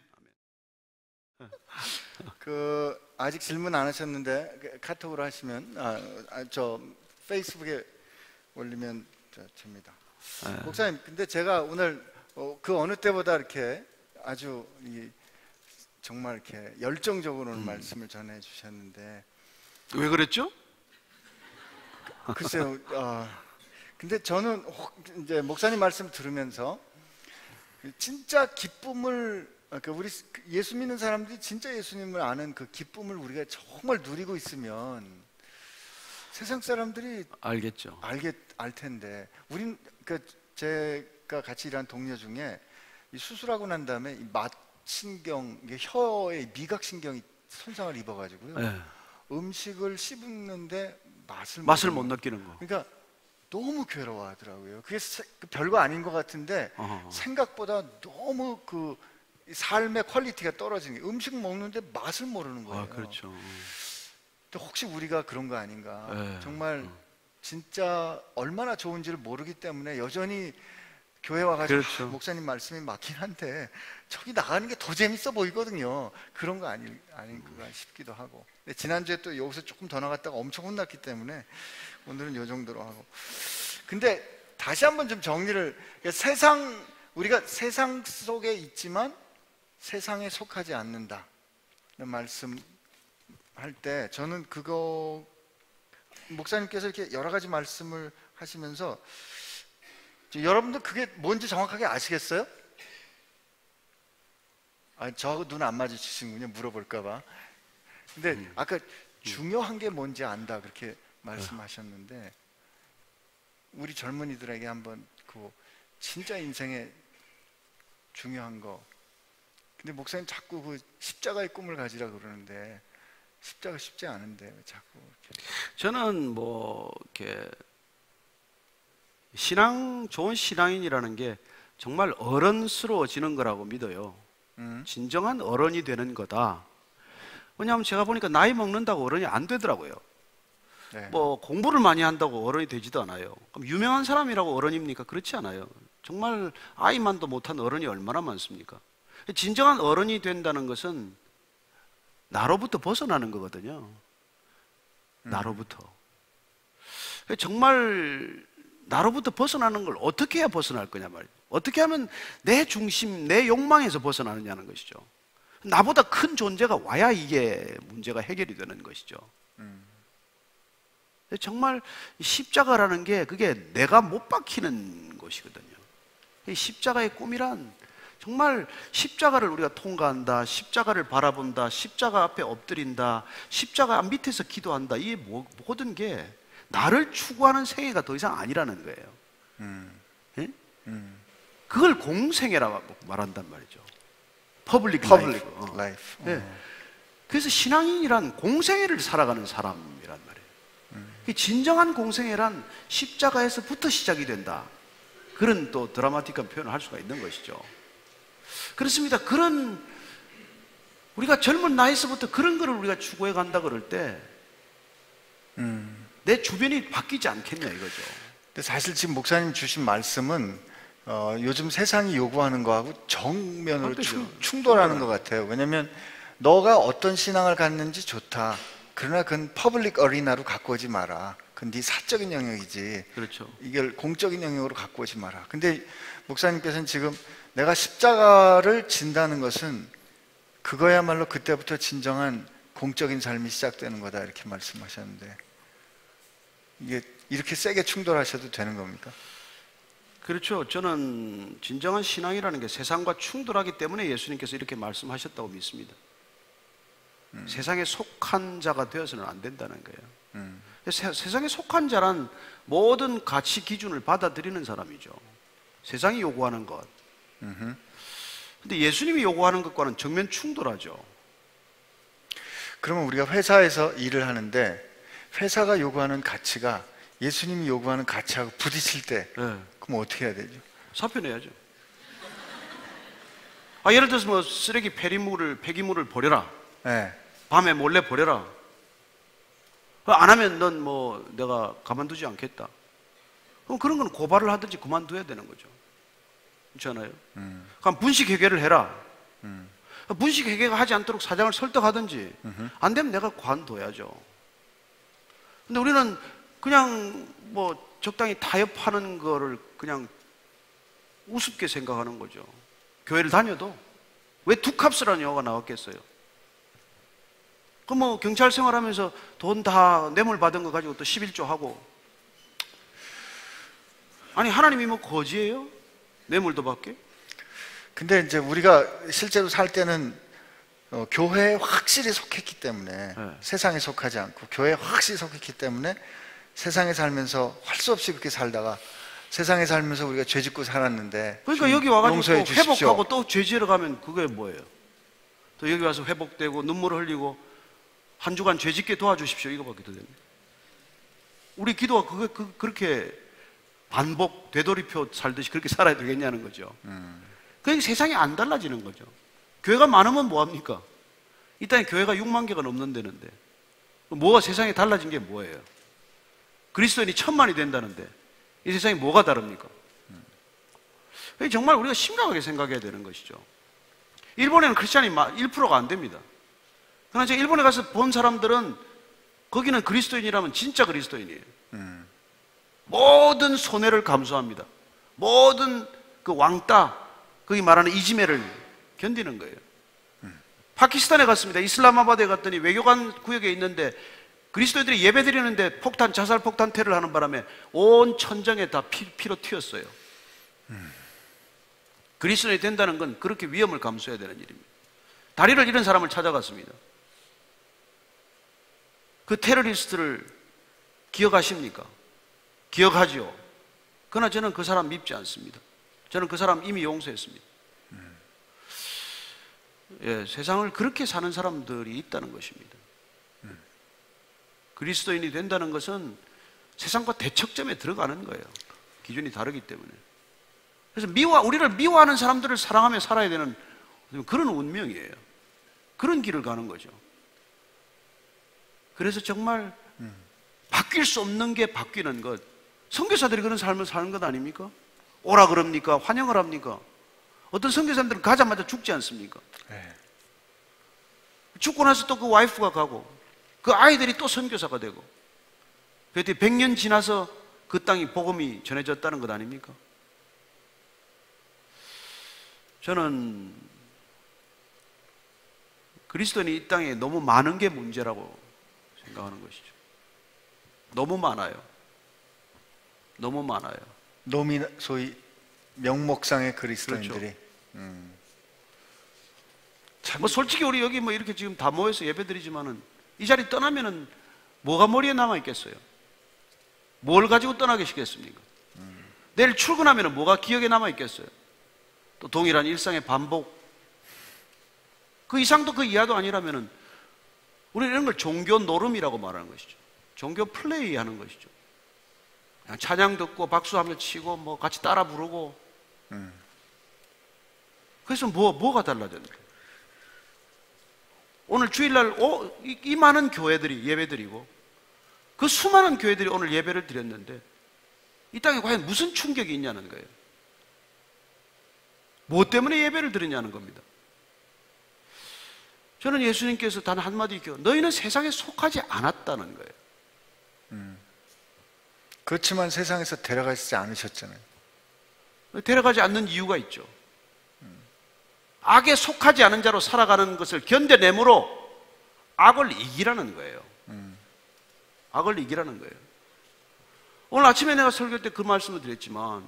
아직 질문 안 하셨는데 카톡으로 하시면 저 페이스북에 올리면 됩니다. 목사님, 근데 제가 오늘 그 어느 때보다 이렇게 아주 정말 이렇게 열정적으로 말씀을 전해 주셨는데 왜 그랬죠? 글쎄요. 근데 저는 이제 목사님 말씀 들으면서 진짜 기쁨을, 그러니까 우리 예수 믿는 사람들이 진짜 예수님을 아는 그 기쁨을 우리가 정말 누리고 있으면 세상 사람들이 알겠죠. 알 텐데, 우린 제가 같이 일한 동료 중에 이 수술하고 난 다음에 이 맛신경, 혀의 미각신경이 손상을 입어가지고요. 네. 음식을 씹는데 맛을 못 느끼는 거. 그러니까 너무 괴로워하더라고요. 그게 별거 아닌 것 같은데 생각보다 너무 그 삶의 퀄리티가 떨어지는 게, 음식 먹는데 맛을 모르는 거예요. 그렇죠. 또 혹시 우리가 그런 거 아닌가? 네. 정말 진짜 얼마나 좋은지를 모르기 때문에 여전히 교회 와가지고 그렇죠. 목사님 말씀이 맞긴 한데 저기 나가는 게 더 재밌어 보이거든요. 그런 거 아닌가 싶기도 하고. 근데 지난주에 또 여기서 조금 더 나갔다가 엄청 혼났기 때문에 오늘은 이 정도로 하고. 근데 다시 한번 좀 정리를, 우리가 세상 속에 있지만 세상에 속하지 않는다 말씀할 때, 저는 그거 목사님께서 이렇게 여러 가지 말씀을 하시면서 여러분들 그게 뭔지 정확하게 아시겠어요? 저 눈 안 마주치시는군요. 물어볼까봐. 근데 아까 중요한 게 뭔지 안다 그렇게 말씀하셨는데, 우리 젊은이들에게 한번 그 진짜 인생에 중요한 거. 근데 목사님 자꾸 그 십자가의 꿈을 가지라 그러는데 십자가 쉽지 않은데 왜 자꾸 이렇게. 저는 뭐 이렇게 좋은 신앙인이라는 게 정말 어른스러워지는 거라고 믿어요. 진정한 어른이 되는 거다. 왜냐하면 제가 보니까 나이 먹는다고 어른이 안 되더라고요. 네. 뭐 공부를 많이 한다고 어른이 되지도 않아요. 그럼 유명한 사람이라고 어른입니까? 그렇지 않아요. 정말 아이만도 못한 어른이 얼마나 많습니까? 진정한 어른이 된다는 것은 나로부터 벗어나는 거거든요. 나로부터. 정말 나로부터 벗어나는 걸 어떻게 해야 벗어날 거냐 말이에요. 어떻게 하면 내 중심, 내 욕망에서 벗어나느냐는 것이죠. 나보다 큰 존재가 와야 이게 문제가 해결이 되는 것이죠. 정말 십자가라는 게 그게 내가 못 박히는 것이거든요. 이 십자가의 꿈이란 정말 십자가를 우리가 통과한다, 십자가를 바라본다, 십자가 앞에 엎드린다, 십자가 밑에서 기도한다, 이 모든 게 나를 추구하는 생애가 더 이상 아니라는 거예요. 예? 그걸 공생애라고 말한단 말이죠. 퍼블릭 라이프. 예. 그래서 신앙인이란 공생애를 살아가는 사람이란 말이에요. 진정한 공생애란 십자가에서부터 시작이 된다. 그런 또 드라마틱한 표현을 할 수가 있는 것이죠. 그렇습니다. 우리가 젊은 나이에서부터 그런 거를 우리가 추구해 간다 그럴 때 내 주변이 바뀌지 않겠냐 이거죠. 근데 사실 지금 목사님 주신 말씀은 요즘 세상이 요구하는 거하고 정면으로 충돌하는 것 같아요. 왜냐하면 너가 어떤 신앙을 갖는지 좋다. 그러나 그건 퍼블릭 어리나로 갖고 오지 마라. 그건 네 사적인 영역이지. 그렇죠. 이걸 공적인 영역으로 갖고 오지 마라. 근데 목사님께서는 지금 내가 십자가를 진다는 것은 그거야말로 그때부터 진정한 공적인 삶이 시작되는 거다 이렇게 말씀하셨는데, 이게 이렇게 세게 충돌하셔도 되는 겁니까? 그렇죠. 저는 진정한 신앙이라는 게 세상과 충돌하기 때문에 예수님께서 이렇게 말씀하셨다고 믿습니다. 세상에 속한 자가 되어서는 안 된다는 거예요. 세상에 속한 자란 모든 가치 기준을 받아들이는 사람이죠. 세상이 요구하는 것. 근데 예수님이 요구하는 것과는 정면 충돌하죠. 그러면 우리가 회사에서 일을 하는데 회사가 요구하는 가치가 예수님이 요구하는 가치하고 부딪힐 때 그럼 어떻게 해야 되죠? 사표내야죠. 예를 들어서 뭐 쓰레기 폐기물을 버려라. 네. 밤에 몰래 버려라. 안 하면 넌 뭐 내가 가만두지 않겠다. 그럼 그런 건 고발을 하든지 그만둬야 되는 거죠. 그렇지 않아요? 그럼 분식 회계를 해라. 분식 회계가 하지 않도록 사장을 설득하든지 안 되면 내가 관둬야죠. 근데 우리는 그냥 뭐 적당히 타협하는 거를 그냥 우습게 생각하는 거죠. 교회를 다녀도 왜 두 값이라는 영화가 나왔겠어요? 그럼 뭐 경찰 생활하면서 돈 다 뇌물 받은 거 가지고 또 11조 하고, 아니 하나님이 뭐 거지예요? 뇌물도 받게? 근데 이제 우리가 실제로 살 때는 교회에 확실히 속했기 때문에 세상에 속하지 않고 교회에 확실히 속했기 때문에 세상에 살면서 할 수 없이 그렇게 살다가 세상에 살면서 우리가 죄 짓고 살았는데, 그러니까 여기 와가지고 또 주십시오. 회복하고 또 죄 지으러 가면 그게 뭐예요? 또 여기 와서 회복되고 눈물을 흘리고 한 주간 죄 짓게 도와주십시오 이거밖에 더 됩니다. 우리 기도가 그렇게 반복 되돌이표 살듯이 그렇게 살아야 되겠냐는 거죠. 그러니까 세상이 안 달라지는 거죠. 교회가 많으면 뭐합니까? 이 땅에 교회가 6만 개가 넘는 데는데 뭐가 세상에 달라진 게 뭐예요? 그리스도인이 1000만이 된다는데 이 세상이 뭐가 다릅니까? 정말 우리가 심각하게 생각해야 되는 것이죠. 일본에는 크리스찬이 1%가 안 됩니다. 그러나 제가 일본에 가서 본 사람들은 거기는 그리스도인이라면 진짜 그리스도인이에요. 모든 손해를 감수합니다. 모든 그 왕따, 거기 말하는 이지매를 견디는 거예요. 파키스탄에 갔습니다. 이슬람아바드에 갔더니 외교관 구역에 있는데 그리스도인들이 예배 드리는데 자살 폭탄 테러를 하는 바람에 온 천장에 다 피로 튀었어요. 그리스도인이 된다는 건 그렇게 위험을 감수해야 되는 일입니다. 다리를 잃은 사람을 찾아갔습니다. 그 테러리스트를 기억하십니까? 기억하지요. 그러나 저는 그 사람 믿지 않습니다. 저는 그 사람 이미 용서했습니다. 예, 세상을 그렇게 사는 사람들이 있다는 것입니다. 그리스도인이 된다는 것은 세상과 대척점에 들어가는 거예요. 기준이 다르기 때문에. 그래서 우리를 미워하는 사람들을 사랑하며 살아야 되는 그런 운명이에요. 그런 길을 가는 거죠. 그래서 정말 바뀔 수 없는 게 바뀌는 것. 선교사들이 그런 삶을 사는 것 아닙니까? 오라 그럽니까? 환영을 합니까? 어떤 선교사님들은 가자마자 죽지 않습니까? 네. 죽고 나서 또 그 와이프가 가고 그 아이들이 또 선교사가 되고 그랬더니 100년 지나서 그 땅이 복음이 전해졌다는 것 아닙니까? 저는 그리스도인이 이 땅에 너무 많은 게 문제라고 생각하는 것이죠. 너무 많아요. 너무 많아요. 소위 명목상의 그리스도인들이. 그렇죠. 뭐 솔직히 우리 여기 뭐 이렇게 지금 다 모여서 예배드리지만은 이 자리 떠나면은 뭐가 머리에 남아 있겠어요? 뭘 가지고 떠나겠습니까? 내일 출근하면은 뭐가 기억에 남아 있겠어요? 또 동일한 일상의 반복. 그 이상도 그 이하도 아니라면은 우리는 이런 걸 종교 노름이라고 말하는 것이죠. 종교 플레이 하는 것이죠. 그냥 찬양 듣고 박수하며 치고 뭐 같이 따라 부르고. 그래서 뭐가 달라졌는데? 오늘 주일날 이 많은 교회들이 예배드리고 그 수많은 교회들이 오늘 예배를 드렸는데 이 땅에 과연 무슨 충격이 있냐는 거예요. 뭐 때문에 예배를 드리냐는 겁니다. 저는 예수님께서 단 한마디 너희는 세상에 속하지 않았다는 거예요. 그렇지만 세상에서 데려가시지 않으셨잖아요. 데려가지 않는 이유가 있죠. 악에 속하지 않은 자로 살아가는 것을 견뎌내므로 악을 이기라는 거예요. 악을 이기라는 거예요. 오늘 아침에 내가 설교 때 그 말씀을 드렸지만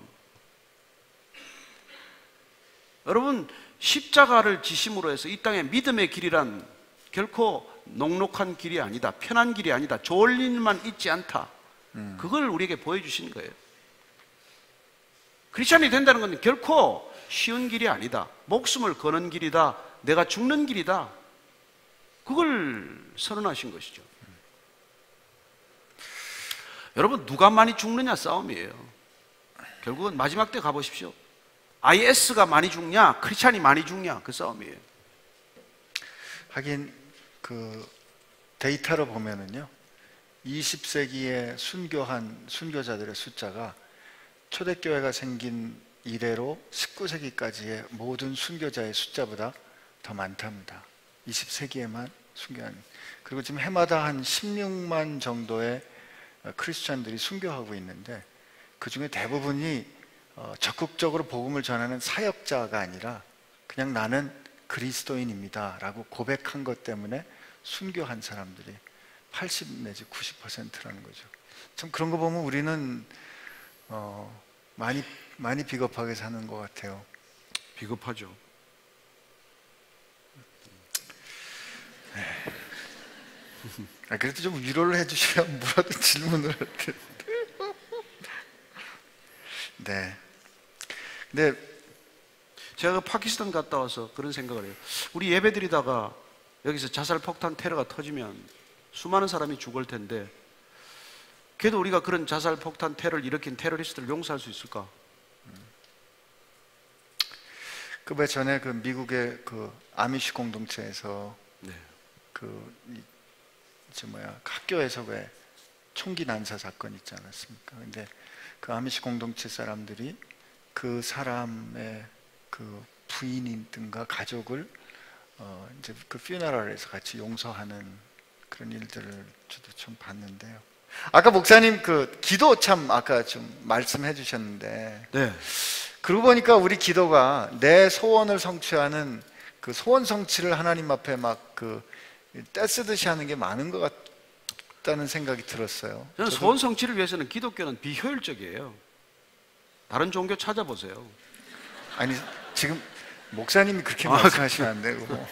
여러분 십자가를 지심으로 해서 이 땅의 믿음의 길이란 결코 녹록한 길이 아니다. 편한 길이 아니다. 좋을 일만 있지 않다. 그걸 우리에게 보여주신 거예요. 크리스찬이 된다는 건 결코 쉬운 길이 아니다. 목숨을 거는 길이다. 내가 죽는 길이다. 그걸 선언하신 것이죠. 여러분 누가 많이 죽느냐 싸움이에요. 결국은 마지막 때 가보십시오. IS가 많이 죽냐 크리스찬이 많이 죽냐 그 싸움이에요. 하긴 그 데이터로 보면은요 20세기에 순교한 순교자들의 숫자가 초대교회가 생긴 이래로 19세기까지의 모든 순교자의 숫자보다 더 많답니다. 20세기에만 순교한. 그리고 지금 해마다 한 16만 정도의 크리스찬들이 순교하고 있는데 그 중에 대부분이 적극적으로 복음을 전하는 사역자가 아니라 그냥 나는 그리스도인입니다 라고 고백한 것 때문에 순교한 사람들이 80 내지 90%라는 거죠. 참 그런 거 보면 우리는 많이 비겁하게 사는 것 같아요. 비겁하죠. 그래도 좀 위로를 해주셔야 뭐라도 질문을 할 텐데. 네. 근데 제가 파키스탄 갔다 와서 그런 생각을 해요. 우리 예배드리다가 여기서 자살 폭탄 테러가 터지면 수많은 사람이 죽을 텐데 그래도 우리가 그런 자살 폭탄 테러를 일으킨 테러리스트를 용서할 수 있을까? 그 왜 전에 그 미국의 그 아미시 공동체에서 네. 학교에서 왜 총기 난사 사건 있지 않았습니까? 근데 그 아미시 공동체 사람들이 그 사람의 그 부인이든가 가족을 이제 그 퓨너럴에서 같이 용서하는 그런 일들을 저도 좀 봤는데요. 아까 목사님 그 기도 참 아까 좀 말씀해 주셨는데, 네. 그러고 보니까 우리 기도가 내 소원을 성취하는 그 소원 성취를 하나님 앞에 막 그 떼쓰듯이 하는 게 많은 것 같다는 생각이 들었어요. 저는 소원 성취를 위해서는 기독교는 비효율적이에요. 다른 종교 찾아보세요. 아니 지금 목사님이 그렇게 말씀하시면 안 되고 뭐.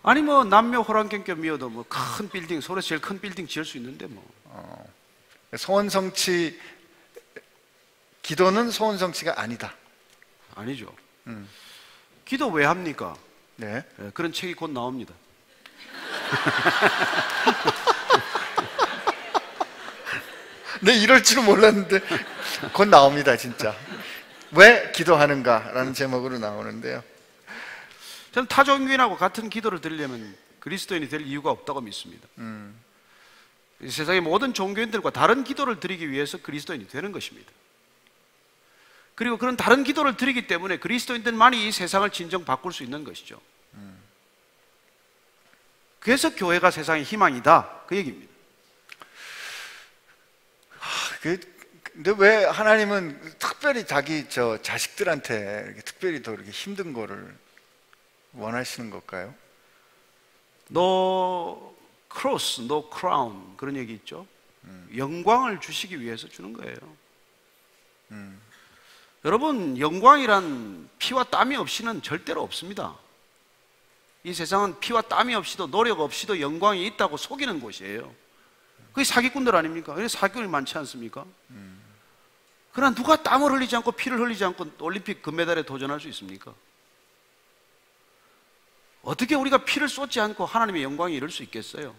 아니 뭐 남녀 호랑경겸이어도 뭐 큰 빌딩, 서울에서 제일 큰 빌딩 지을 수 있는데 뭐. 소원 성취 기도는 소원 성취가 아니다. 아니죠. 기도 왜 합니까? 네. 네, 그런 책이 곧 나옵니다. 네, 이럴 줄은 몰랐는데 곧 나옵니다, 진짜. 왜 기도하는가라는 제목으로 나오는데요. 저는 타종교인하고 같은 기도를 드리려면 그리스도인이 될 이유가 없다고 믿습니다. 이 세상의 모든 종교인들과 다른 기도를 드리기 위해서 그리스도인이 되는 것입니다. 그리고 그런 다른 기도를 드리기 때문에 그리스도인들만이 이 세상을 진정 바꿀 수 있는 것이죠. 그래서 교회가 세상의 희망이다, 그 얘기입니다. 근데 왜 하나님은 특별히 자기 자식들한테 이렇게 특별히 더 이렇게 힘든 거를 원하시는 걸까요? No cross, no crown, 그런 얘기 있죠. 영광을 주시기 위해서 주는 거예요. 여러분, 영광이란 피와 땀이 없이는 절대로 없습니다. 이 세상은 피와 땀이 없이도 노력 없이도 영광이 있다고 속이는 곳이에요. 그게 사기꾼들 아닙니까? 그래서 사기꾼이 많지 않습니까? 그러나 누가 땀을 흘리지 않고 피를 흘리지 않고 올림픽 금메달에 도전할 수 있습니까? 어떻게 우리가 피를 쏟지 않고 하나님의 영광에 이룰 수 있겠어요?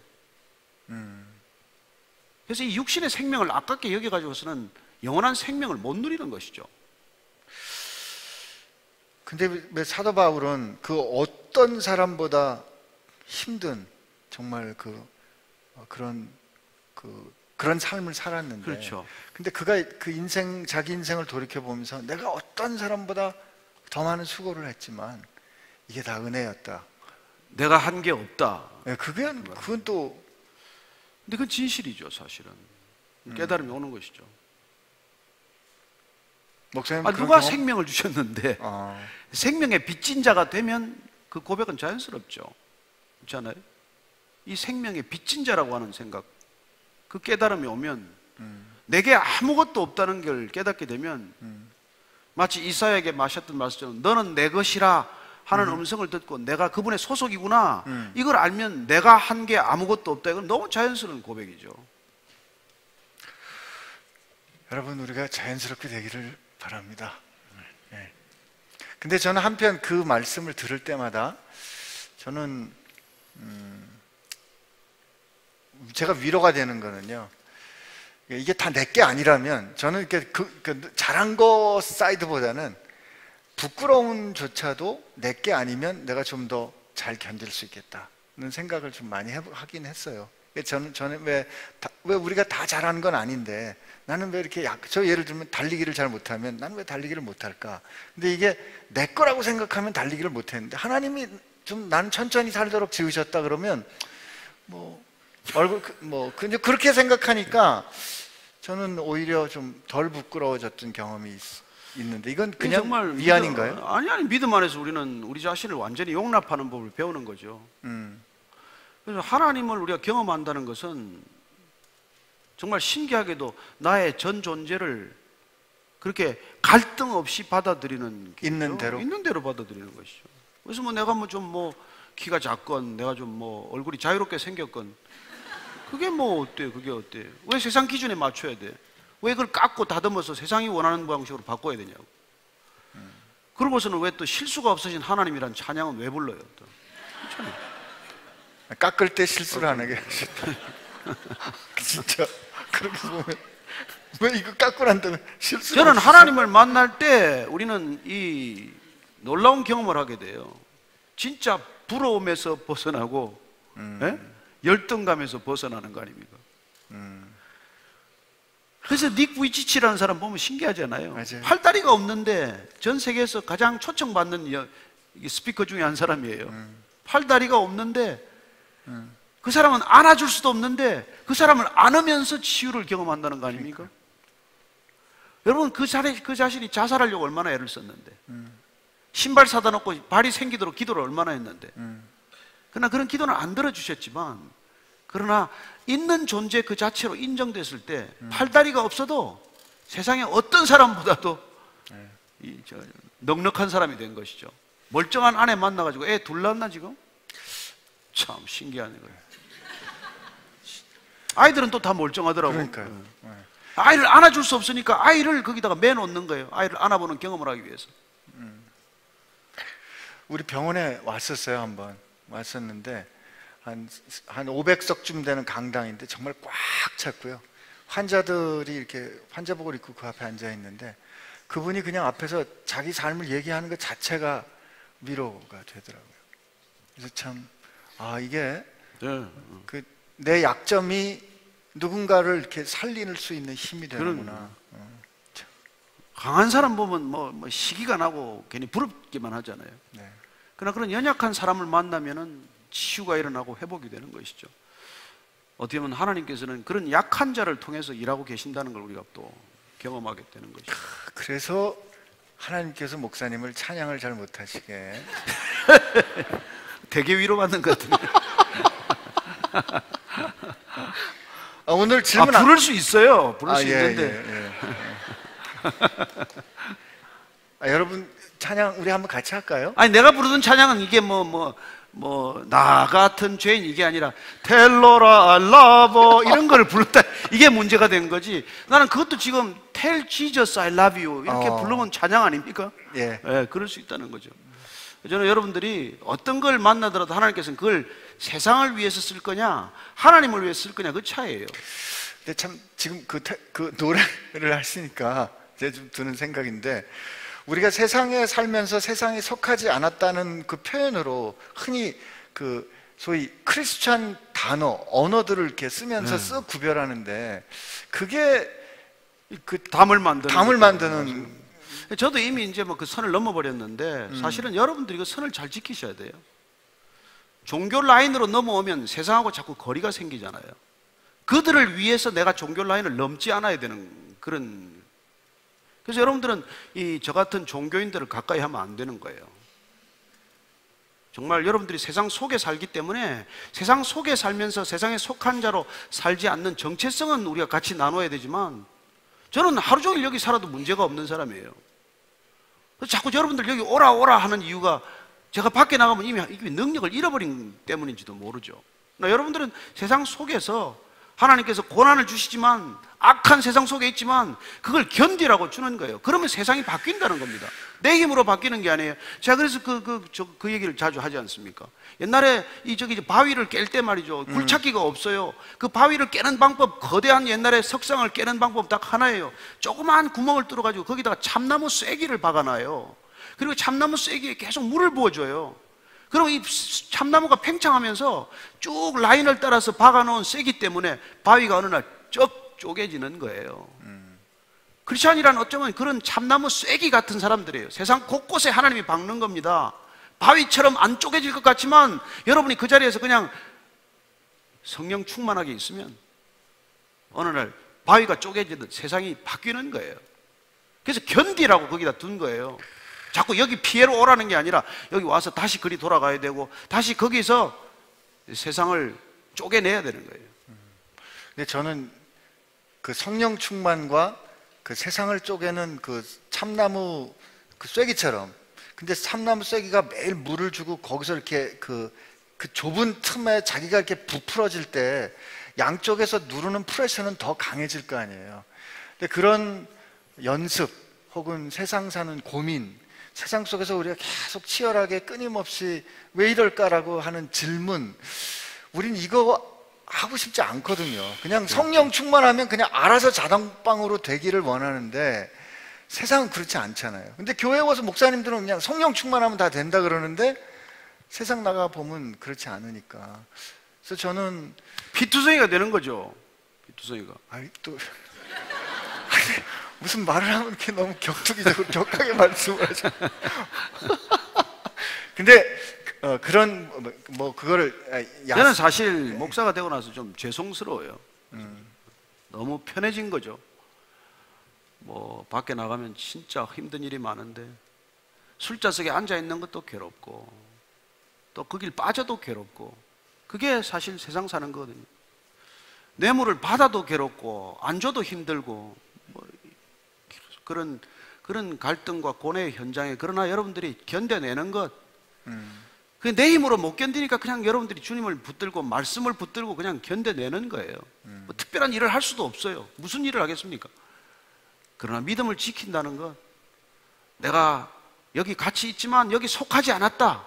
그래서 이 육신의 생명을 아깝게 여겨가지고서는 영원한 생명을 못 누리는 것이죠. 근데 왜 사도 바울은 그 어떤 사람보다 힘든 정말 그런 삶을 살았는데, 그렇죠. 근데 그가 자기 인생을 돌이켜 보면서 내가 어떤 사람보다 더 많은 수고를 했지만 이게 다 은혜였다. 내가 한 게 없다. 네, 그건 또. 근데 그건 진실이죠, 사실은. 깨달음이 오는 것이죠. 목사님, 누가 생명을 주셨는데 생명의 빚진 자가 되면 그 고백은 자연스럽죠. 그렇지 않아요? 이 생명의 빚진 자라고 하는 생각, 그 깨달음이 오면 내게 아무것도 없다는 걸 깨닫게 되면 마치 이사야에게 마셨던 말씀처럼 너는 내 것이라 하는 음성을 듣고 내가 그분의 소속이구나, 이걸 알면 내가 한 게 아무것도 없다. 이건 너무 자연스러운 고백이죠. 여러분, 우리가 자연스럽게 되기를 바랍니다. 네. 근데 저는 한편 그 말씀을 들을 때마다 저는 제가 위로가 되는 거는요, 이게 다 내게 아니라면 저는 이렇게 잘한 거 사이드보다는 부끄러움조차도 내게 아니면 내가 좀 더 잘 견딜 수 있겠다는 생각을 좀 많이 하긴 했어요. 저는 왜 우리가 다 잘하는 건 아닌데 나는 왜 이렇게 예를 들면 달리기를 잘 못하면 나는 왜 달리기를 못할까? 근데 이게 내 거라고 생각하면 달리기를 못했는데 하나님이 좀 나는 천천히 살도록 지으셨다 그러면 그렇게 생각하니까 저는 오히려 좀 덜 부끄러워졌던 경험이 있는데 이건 그냥 정말 미안인가요? 아니 믿음 안에서 우리는 우리 자신을 완전히 용납하는 법을 배우는 거죠. 그래서 하나님을 우리가 경험한다는 것은 정말 신기하게도 나의 전 존재를 그렇게 갈등 없이 받아들이는 있는 대로 받아들이는 것이죠. 그래서 내가 키가 작건 내가 얼굴이 자유롭게 생겼건 그게 어때? 그게 어때? 왜 세상 기준에 맞춰야 돼? 왜 그걸 깎고 다듬어서 세상이 원하는 방식으로 바꿔야 되냐고. 그러고서는 왜 또 실수가 없으신 하나님이란 찬양은 왜 불러요? 또. 그렇잖아요. 깎을 때 실수를 안 하게 진짜 그렇게 보면 왜 이거 깎고 난 다음에 실수를 저는 하나님을 만날 때 우리는 이 놀라운 경험을 하게 돼요. 진짜 부러움에서 벗어나고 예? 열등감에서 벗어나는 거 아닙니까? 그래서 닉 부이치치라는 사람 보면 신기하잖아요. 맞아요. 팔다리가 없는데 전 세계에서 가장 초청받는 스피커 중에 한 사람이에요. 팔다리가 없는데 그 사람은 안아줄 수도 없는데 그 사람을 안으면서 치유를 경험한다는 거 아닙니까? 여러분 그 자신이 자살하려고 얼마나 애를 썼는데 신발 사다 놓고 발이 생기도록 기도를 얼마나 했는데 그러나 그런 기도는 안 들어주셨지만 그러나 있는 존재 그 자체로 인정됐을 때 팔다리가 없어도 세상에 어떤 사람보다도 넉넉한 사람이 된 것이죠. 멀쩡한 아내 만나가지고 애 둘 낳았나 지금? 참 신기한 거예요. 아이들은 또 다 멀쩡하더라고요. 그러니까요. 아이를 안아줄 수 없으니까 아이를 거기다가 매놓는 거예요. 아이를 안아보는 경험을 하기 위해서. 우리 병원에 왔었어요. 한번 왔었는데 한 500석쯤 되는 강당인데 정말 꽉 찼고요. 환자들이 이렇게 환자복을 입고 그 앞에 앉아 있는데 그분이 그냥 앞에서 자기 삶을 얘기하는 것 자체가 위로가 되더라고요. 그래서 참 이게 그 내 약점이 누군가를 이렇게 살릴 수 있는 힘이 되는구나. 강한 사람 보면 뭐 시기가 나고 괜히 부럽기만 하잖아요. 네. 그러나 그런 연약한 사람을 만나면은 치유가 일어나고 회복이 되는 것이죠. 어떻게 보면 하나님께서는 그런 약한 자를 통해서 일하고 계신다는 걸 우리가 또 경험하게 되는 것이죠. 그래서 하나님께서 목사님을 찬양을 잘 못하시게 되게 위로받는 것 같은데. 오늘 질문 부를 수 있어요. 부를 수 예, 있는데. 여러분 찬양 우리 한번 같이 할까요? 아니 내가 부르던 찬양은 이게 나 같은 죄인 이게 아니라 텔로라 라버 이런 걸 부르다 이게 문제가 된 거지. 나는 그것도 지금 Tell Jesus I love you 이렇게 부르면 찬양 아닙니까? 예. 그럴 수 있다는 거죠. 저는 여러분들이 어떤 걸 만나더라도 하나님께서는 그걸 세상을 위해서 쓸 거냐 하나님을 위해서 쓸 거냐 그 차이예요. 근데 참 지금 그 노래를 하시니까 제가 좀 드는 생각인데 우리가 세상에 살면서 세상에 속하지 않았다는 그 표현으로 흔히 그 소위 크리스찬 단어 언어들을 이렇게 쓰면서 쓱 구별하는데 그게 그 담을 만드는 저도 이미 이제 그 선을 넘어버렸는데 사실은 여러분들이 그 선을 잘 지키셔야 돼요. 종교 라인으로 넘어오면 세상하고 자꾸 거리가 생기잖아요. 그들을 위해서 내가 종교 라인을 넘지 않아야 되는 그런. 그래서 여러분들은 저 같은 종교인들을 가까이 하면 안 되는 거예요. 정말 여러분들이 세상 속에 살기 때문에 세상 속에 살면서 세상에 속한 자로 살지 않는 정체성은 우리가 같이 나눠야 되지만 저는 하루 종일 여기 살아도 문제가 없는 사람이에요. 그래서 자꾸 여러분들 여기 오라 하는 이유가 제가 밖에 나가면 이미 능력을 잃어버린 때문인지도 모르죠. 그러나 여러분들은 세상 속에서 하나님께서 고난을 주시지만 악한 세상 속에 있지만 그걸 견디라고 주는 거예요. 그러면 세상이 바뀐다는 겁니다. 내 힘으로 바뀌는 게 아니에요. 제가 그래서 그 얘기를 자주 하지 않습니까? 옛날에 바위를 깰 때 말이죠. 굴착기가 없어요. 그 바위를 깨는 방법, 거대한 옛날에 석상을 깨는 방법 딱 하나예요. 조그마한 구멍을 뚫어가지고 거기다가 참나무 쐐기를 박아놔요. 그리고 참나무 쐐기에 계속 물을 부어줘요. 그럼 이 참나무가 팽창하면서 쭉 라인을 따라서 박아놓은 쐐기 때문에 바위가 어느 날 쪼개지는 거예요. 크리스찬이란 어쩌면 그런 참나무 쐐기 같은 사람들이에요. 세상 곳곳에 하나님이 박는 겁니다. 바위처럼 안 쪼개질 것 같지만 여러분이 그 자리에서 그냥 성령 충만하게 있으면 어느 날 바위가 쪼개지듯 세상이 바뀌는 거예요. 그래서 견디라고 거기다 둔 거예요. 자꾸 여기 피해로 오라는 게 아니라 여기 와서 다시 그리 돌아가야 되고 다시 거기서 세상을 쪼개내야 되는 거예요. 근데 저는 그 성령 충만과 그 세상을 쪼개는 그 참나무 그 쐐기처럼 근데 참나무 쐐기가 매일 물을 주고 거기서 이렇게 그 좁은 틈에 자기가 이렇게 부풀어질 때 양쪽에서 누르는 프레셔는 더 강해질 거 아니에요. 근데 그런 연습 혹은 세상 사는 고민 세상 속에서 우리가 계속 치열하게 끊임없이 왜 이럴까라고 하는 질문 우린 이거 하고 싶지 않거든요. 그냥 성령 충만하면 그냥 알아서 자동방으로 되기를 원하는데 세상은 그렇지 않잖아요. 근데 교회 와서 목사님들은 그냥 성령 충만하면 다 된다 그러는데 세상 나가 보면 그렇지 않으니까. 그래서 저는 피투성이가 되는 거죠. 피투성이가. 아니 또 무슨 말을 하면 이렇게 너무 격투기적으로 격하게 말씀을 하죠. 근데 그런 뭐 그거를 저는 사실 목사가 되고 나서 좀 죄송스러워요. 너무 편해진 거죠. 뭐 밖에 나가면 진짜 힘든 일이 많은데 술자석에 앉아 있는 것도 괴롭고 또 그 길 빠져도 괴롭고 그게 사실 세상 사는 거거든요. 뇌물을 받아도 괴롭고 안 줘도 힘들고 뭐 그런 갈등과 고뇌의 현장에 그러나 여러분들이 견뎌내는 것 그게 내 힘으로 못 견디니까 그냥 여러분들이 주님을 붙들고 말씀을 붙들고 그냥 견뎌내는 거예요. 뭐 특별한 일을 할 수도 없어요. 무슨 일을 하겠습니까? 그러나 믿음을 지킨다는 것, 내가 여기 같이 있지만 여기 속하지 않았다.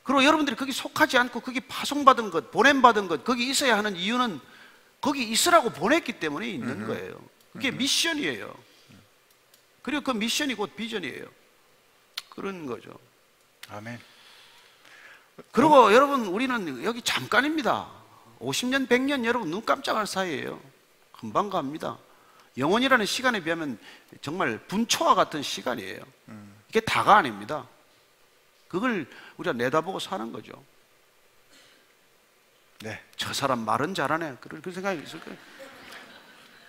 그리고 여러분들이 거기 속하지 않고 거기 파송받은 것, 보냄받은 것, 거기 있어야 하는 이유는 거기 있으라고 보냈기 때문에 있는 거예요. 그게 미션이에요. 그리고 그 미션이 곧 비전이에요. 그런 거죠. 아멘. 그리고 여러분 우리는 여기 잠깐입니다. 50년, 100년 여러분 눈 깜짝할 사이예요. 금방 갑니다. 영원이라는 시간에 비하면 정말 분초와 같은 시간이에요. 이게 다가 아닙니다. 그걸 우리가 내다보고 사는 거죠. 네. 저 사람 말은 잘하네. 그런 생각이 있을 거예요.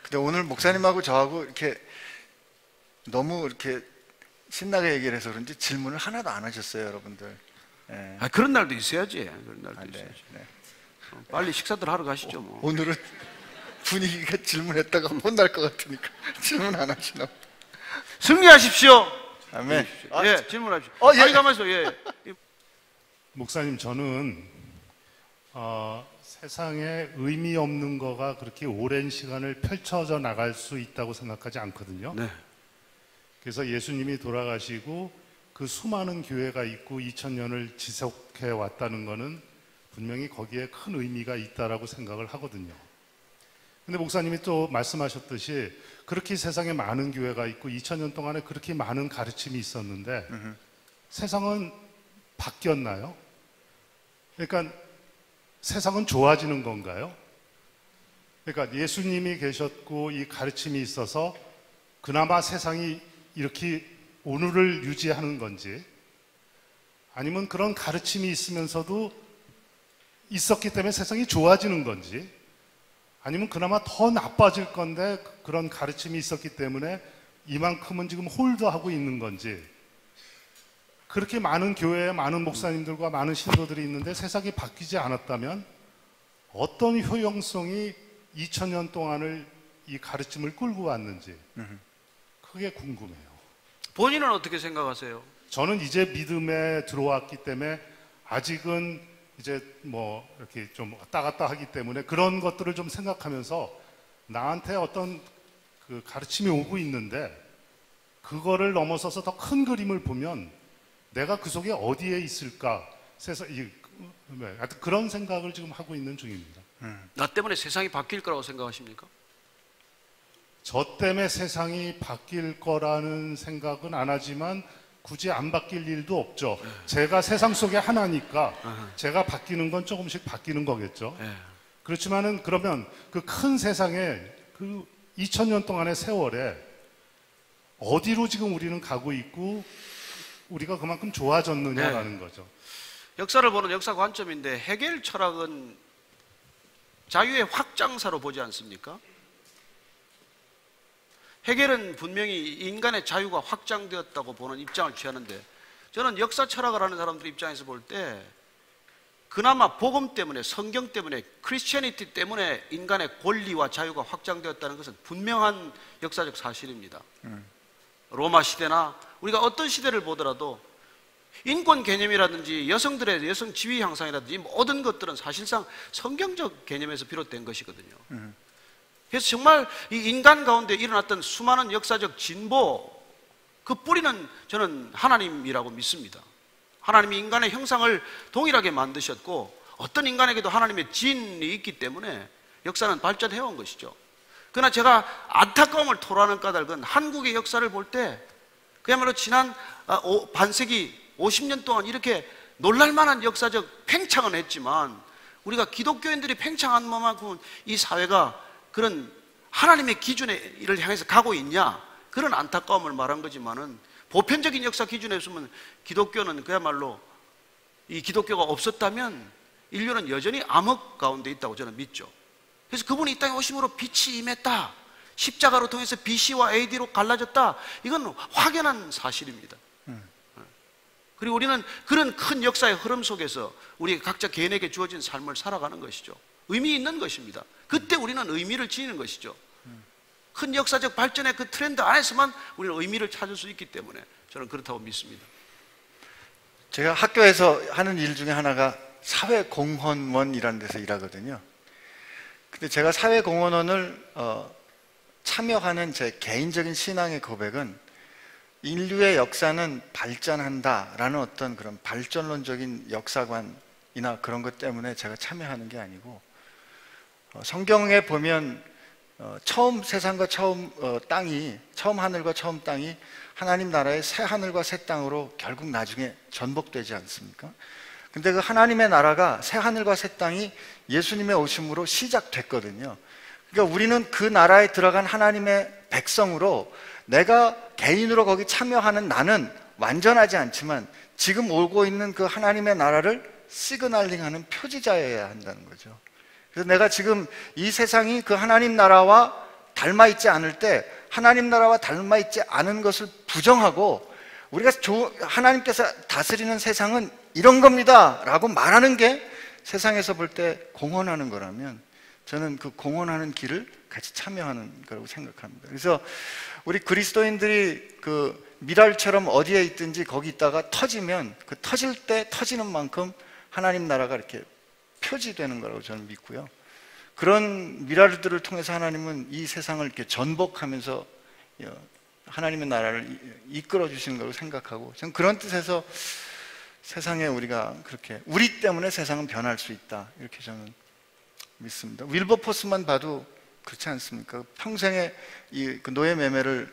근데 오늘 목사님하고 저하고 이렇게 너무 이렇게 신나게 얘기를 해서 그런지 질문을 하나도 안 하셨어요, 여러분들. 네. 그런 날도 있어야지. 그런 날도 네, 있어야지. 네. 빨리 식사들 하러 가시죠. 뭐. 오늘은 분위기가 질문했다가 혼날 것 같으니까 질문 안 하시나? 승리하십시오. 아멘. 예, 질문하십시오. 예. 아니 가만있어. 예. 목사님, 저는 세상에 의미 없는 거가 그렇게 오랜 시간을 펼쳐져 나갈 수 있다고 생각하지 않거든요. 네. 그래서 예수님이 돌아가시고 그 수많은 교회가 있고 2000년을 지속해 왔다는 거는 분명히 거기에 큰 의미가 있다라고 생각을 하거든요. 근데 목사님이 또 말씀하셨듯이 그렇게 세상에 많은 교회가 있고 2000년 동안에 그렇게 많은 가르침이 있었는데 세상은 바뀌었나요? 그러니까 세상은 좋아지는 건가요? 그러니까 예수님이 계셨고 이 가르침이 있어서 그나마 세상이 이렇게 오늘을 유지하는 건지, 아니면 그런 가르침이 있으면서도 있었기 때문에 세상이 좋아지는 건지, 아니면 그나마 더 나빠질 건데 그런 가르침이 있었기 때문에 이만큼은 지금 홀드하고 있는 건지. 그렇게 많은 교회에 많은 목사님들과 많은 신도들이 있는데 세상이 바뀌지 않았다면 어떤 효용성이 2000년 동안을 이 가르침을 끌고 왔는지 그게 궁금해요. 본인은 어떻게 생각하세요? 저는 이제 믿음에 들어왔기 때문에 아직은 이제 뭐 이렇게 좀 왔다 갔다 하기 때문에 그런 것들을 좀 생각하면서 나한테 어떤 그 가르침이 오고 있는데 그거를 넘어서서 더 큰 그림을 보면 내가 그 속에 어디에 있을까? 하여튼 그런 생각을 지금 하고 있는 중입니다. 나 때문에 세상이 바뀔 거라고 생각하십니까? 저 때문에 세상이 바뀔 거라는 생각은 안 하지만 굳이 안 바뀔 일도 없죠. 제가 세상 속에 하나니까 제가 바뀌는 건 조금씩 바뀌는 거겠죠. 그렇지만은 그러면 그 큰 세상에 그 2000년 동안의 세월에 어디로 지금 우리는 가고 있고 우리가 그만큼 좋아졌느냐라는 거죠. 역사를 보는 역사 관점인데 헤겔 철학은 자유의 확장사로 보지 않습니까? 헤겔은 분명히 인간의 자유가 확장되었다고 보는 입장을 취하는데 저는 역사 철학을 하는 사람들 입장에서 볼 때 그나마 복음 때문에 성경 때문에 크리스티애니티 때문에 인간의 권리와 자유가 확장되었다는 것은 분명한 역사적 사실입니다. 로마 시대나 우리가 어떤 시대를 보더라도 인권 개념이라든지 여성들의 여성 지위 향상이라든지 모든 것들은 사실상 성경적 개념에서 비롯된 것이거든요. 그래서 정말 이 인간 가운데 일어났던 수많은 역사적 진보, 그 뿌리는 저는 하나님이라고 믿습니다. 하나님이 인간의 형상을 동일하게 만드셨고 어떤 인간에게도 하나님의 진이 있기 때문에 역사는 발전해 온 것이죠. 그러나 제가 안타까움을 토로하는 까닭은 한국의 역사를 볼 때 그야말로 지난 반세기 50년 동안 이렇게 놀랄만한 역사적 팽창은 했지만 우리가 기독교인들이 팽창한 만큼 이 사회가 그런 하나님의 기준을 향해서 가고 있냐, 그런 안타까움을 말한 거지만은 보편적인 역사 기준에 있으면 기독교는 그야말로 이 기독교가 없었다면 인류는 여전히 암흑 가운데 있다고 저는 믿죠. 그래서 그분이 이 땅에 오심으로 빛이 임했다, 십자가로 통해서 BC와 AD로 갈라졌다, 이건 확연한 사실입니다. 그리고 우리는 그런 큰 역사의 흐름 속에서 우리 각자 개인에게 주어진 삶을 살아가는 것이죠. 의미 있는 것입니다. 그때 우리는 의미를 지니는 것이죠. 큰 역사적 발전의 그 트렌드 안에서만 우리는 의미를 찾을 수 있기 때문에 저는 그렇다고 믿습니다. 제가 학교에서 하는 일 중에 하나가 사회공헌원이라는 데서 일하거든요. 근데 제가 사회공헌원을 참여하는 제 개인적인 신앙의 고백은 인류의 역사는 발전한다라는 어떤 그런 발전론적인 역사관이나 그런 것 때문에 제가 참여하는 게 아니고, 성경에 보면 처음 세상과 처음 하늘과 처음 땅이 하나님 나라의 새 하늘과 새 땅으로 결국 나중에 전복되지 않습니까? 근데 그 하나님의 나라가 새 하늘과 새 땅이 예수님의 오심으로 시작됐거든요. 그러니까 우리는 그 나라에 들어간 하나님의 백성으로, 내가 개인으로 거기 참여하는 나는 완전하지 않지만 지금 오고 있는 그 하나님의 나라를 시그널링하는 표지자여야 한다는 거죠. 그래서 내가 지금 이 세상이 그 하나님 나라와 닮아 있지 않을 때 하나님 나라와 닮아 있지 않은 것을 부정하고, 우리가 하나님께서 다스리는 세상은 이런 겁니다 라고 말하는 게 세상에서 볼 때 공헌하는 거라면, 저는 그 공헌하는 길을 같이 참여하는 거라고 생각합니다. 그래서 우리 그리스도인들이 그 미랄처럼 어디에 있든지 거기 있다가 터지면 그 터질 때 터지는 만큼 하나님 나라가 이렇게 표지되는 거라고 저는 믿고요. 그런 미랄들을 통해서 하나님은 이 세상을 이렇게 전복하면서 하나님의 나라를 이끌어 주시는 거라고 생각하고, 저는 그런 뜻에서 세상에 우리가 그렇게 우리 때문에 세상은 변할 수 있다, 이렇게 저는 믿습니다. 윌버포스만 봐도 그렇지 않습니까? 평생에 이 노예 매매를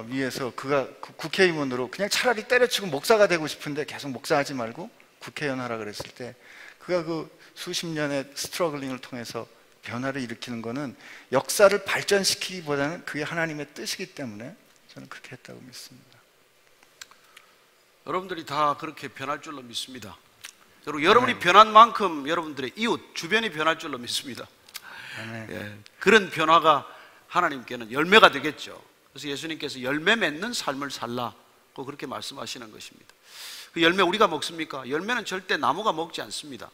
위해서 그가 국회의원으로 그냥 차라리 때려치고 목사가 되고 싶은데 계속 목사하지 말고 국회의원 하라 그랬을 때 그가 그 수십 년의 스트러글링을 통해서 변화를 일으키는 것은 역사를 발전시키기보다는 그게 하나님의 뜻이기 때문에 저는 그렇게 했다고 믿습니다. 여러분들이 다 그렇게 변할 줄로 믿습니다. 그리고 여러분이 변한 만큼 여러분들의 이웃, 주변이 변할 줄로 믿습니다. 예, 그런 변화가 하나님께는 열매가 되겠죠. 그래서 예수님께서 열매 맺는 삶을 살라고 그렇게 말씀하시는 것입니다. 그 열매 우리가 먹습니까? 열매는 절대 나무가 먹지 않습니다.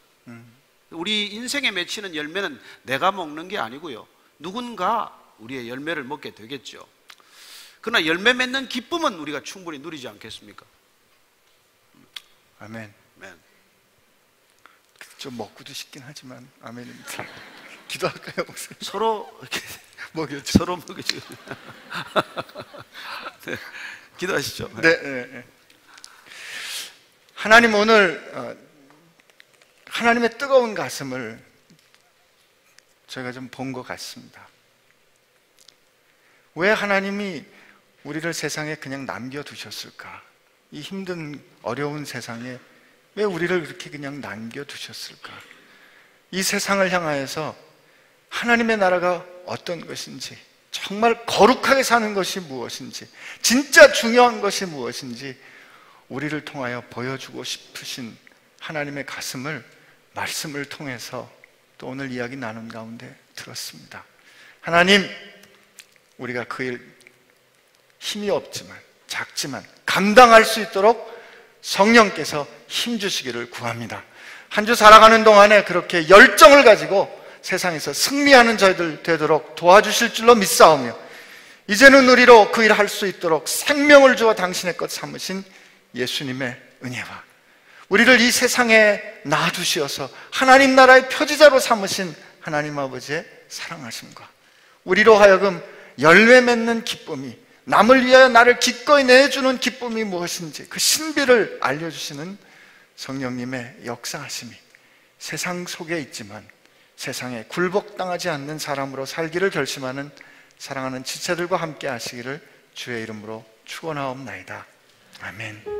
우리 인생에 맺히는 열매는 내가 먹는 게 아니고요, 누군가 우리의 열매를 먹게 되겠죠. 그러나 열매 맺는 기쁨은 우리가 충분히 누리지 않겠습니까? 아멘. 아멘. 좀 먹고도 싶긴 하지만 아멘입니다. 기도할까요, 목사님? 서로 이렇게 먹여줘. 서로 먹여줘. 네, 기도하시죠. 네. 하나님, 오늘 하나님의 뜨거운 가슴을 저희가 좀 본 것 같습니다. 왜 하나님이 우리를 세상에 그냥 남겨두셨을까? 이 힘든 어려운 세상에 왜 우리를 그렇게 그냥 남겨두셨을까? 이 세상을 향하여서 하나님의 나라가 어떤 것인지, 정말 거룩하게 사는 것이 무엇인지, 진짜 중요한 것이 무엇인지 우리를 통하여 보여주고 싶으신 하나님의 가슴을 말씀을 통해서 또 오늘 이야기 나눈 가운데 들었습니다. 하나님, 우리가 그 일 힘이 없지만, 작지만 감당할 수 있도록 성령께서 힘주시기를 구합니다. 한 주 살아가는 동안에 그렇게 열정을 가지고 세상에서 승리하는 저희들 되도록 도와주실 줄로 믿사오며, 이제는 우리로 그 일을 할 수 있도록 생명을 주어 당신의 것 삼으신 예수님의 은혜와 우리를 이 세상에 놔두시어서 하나님 나라의 표지자로 삼으신 하나님 아버지의 사랑하심과 우리로 하여금 열매 맺는 기쁨이, 남을 위하여 나를 기꺼이 내주는 기쁨이 무엇인지 그 신비를 알려주시는 성령님의 역사하심이 세상 속에 있지만 세상에 굴복당하지 않는 사람으로 살기를 결심하는 사랑하는 지체들과 함께 하시기를 주의 이름으로 축원하옵나이다. 아멘.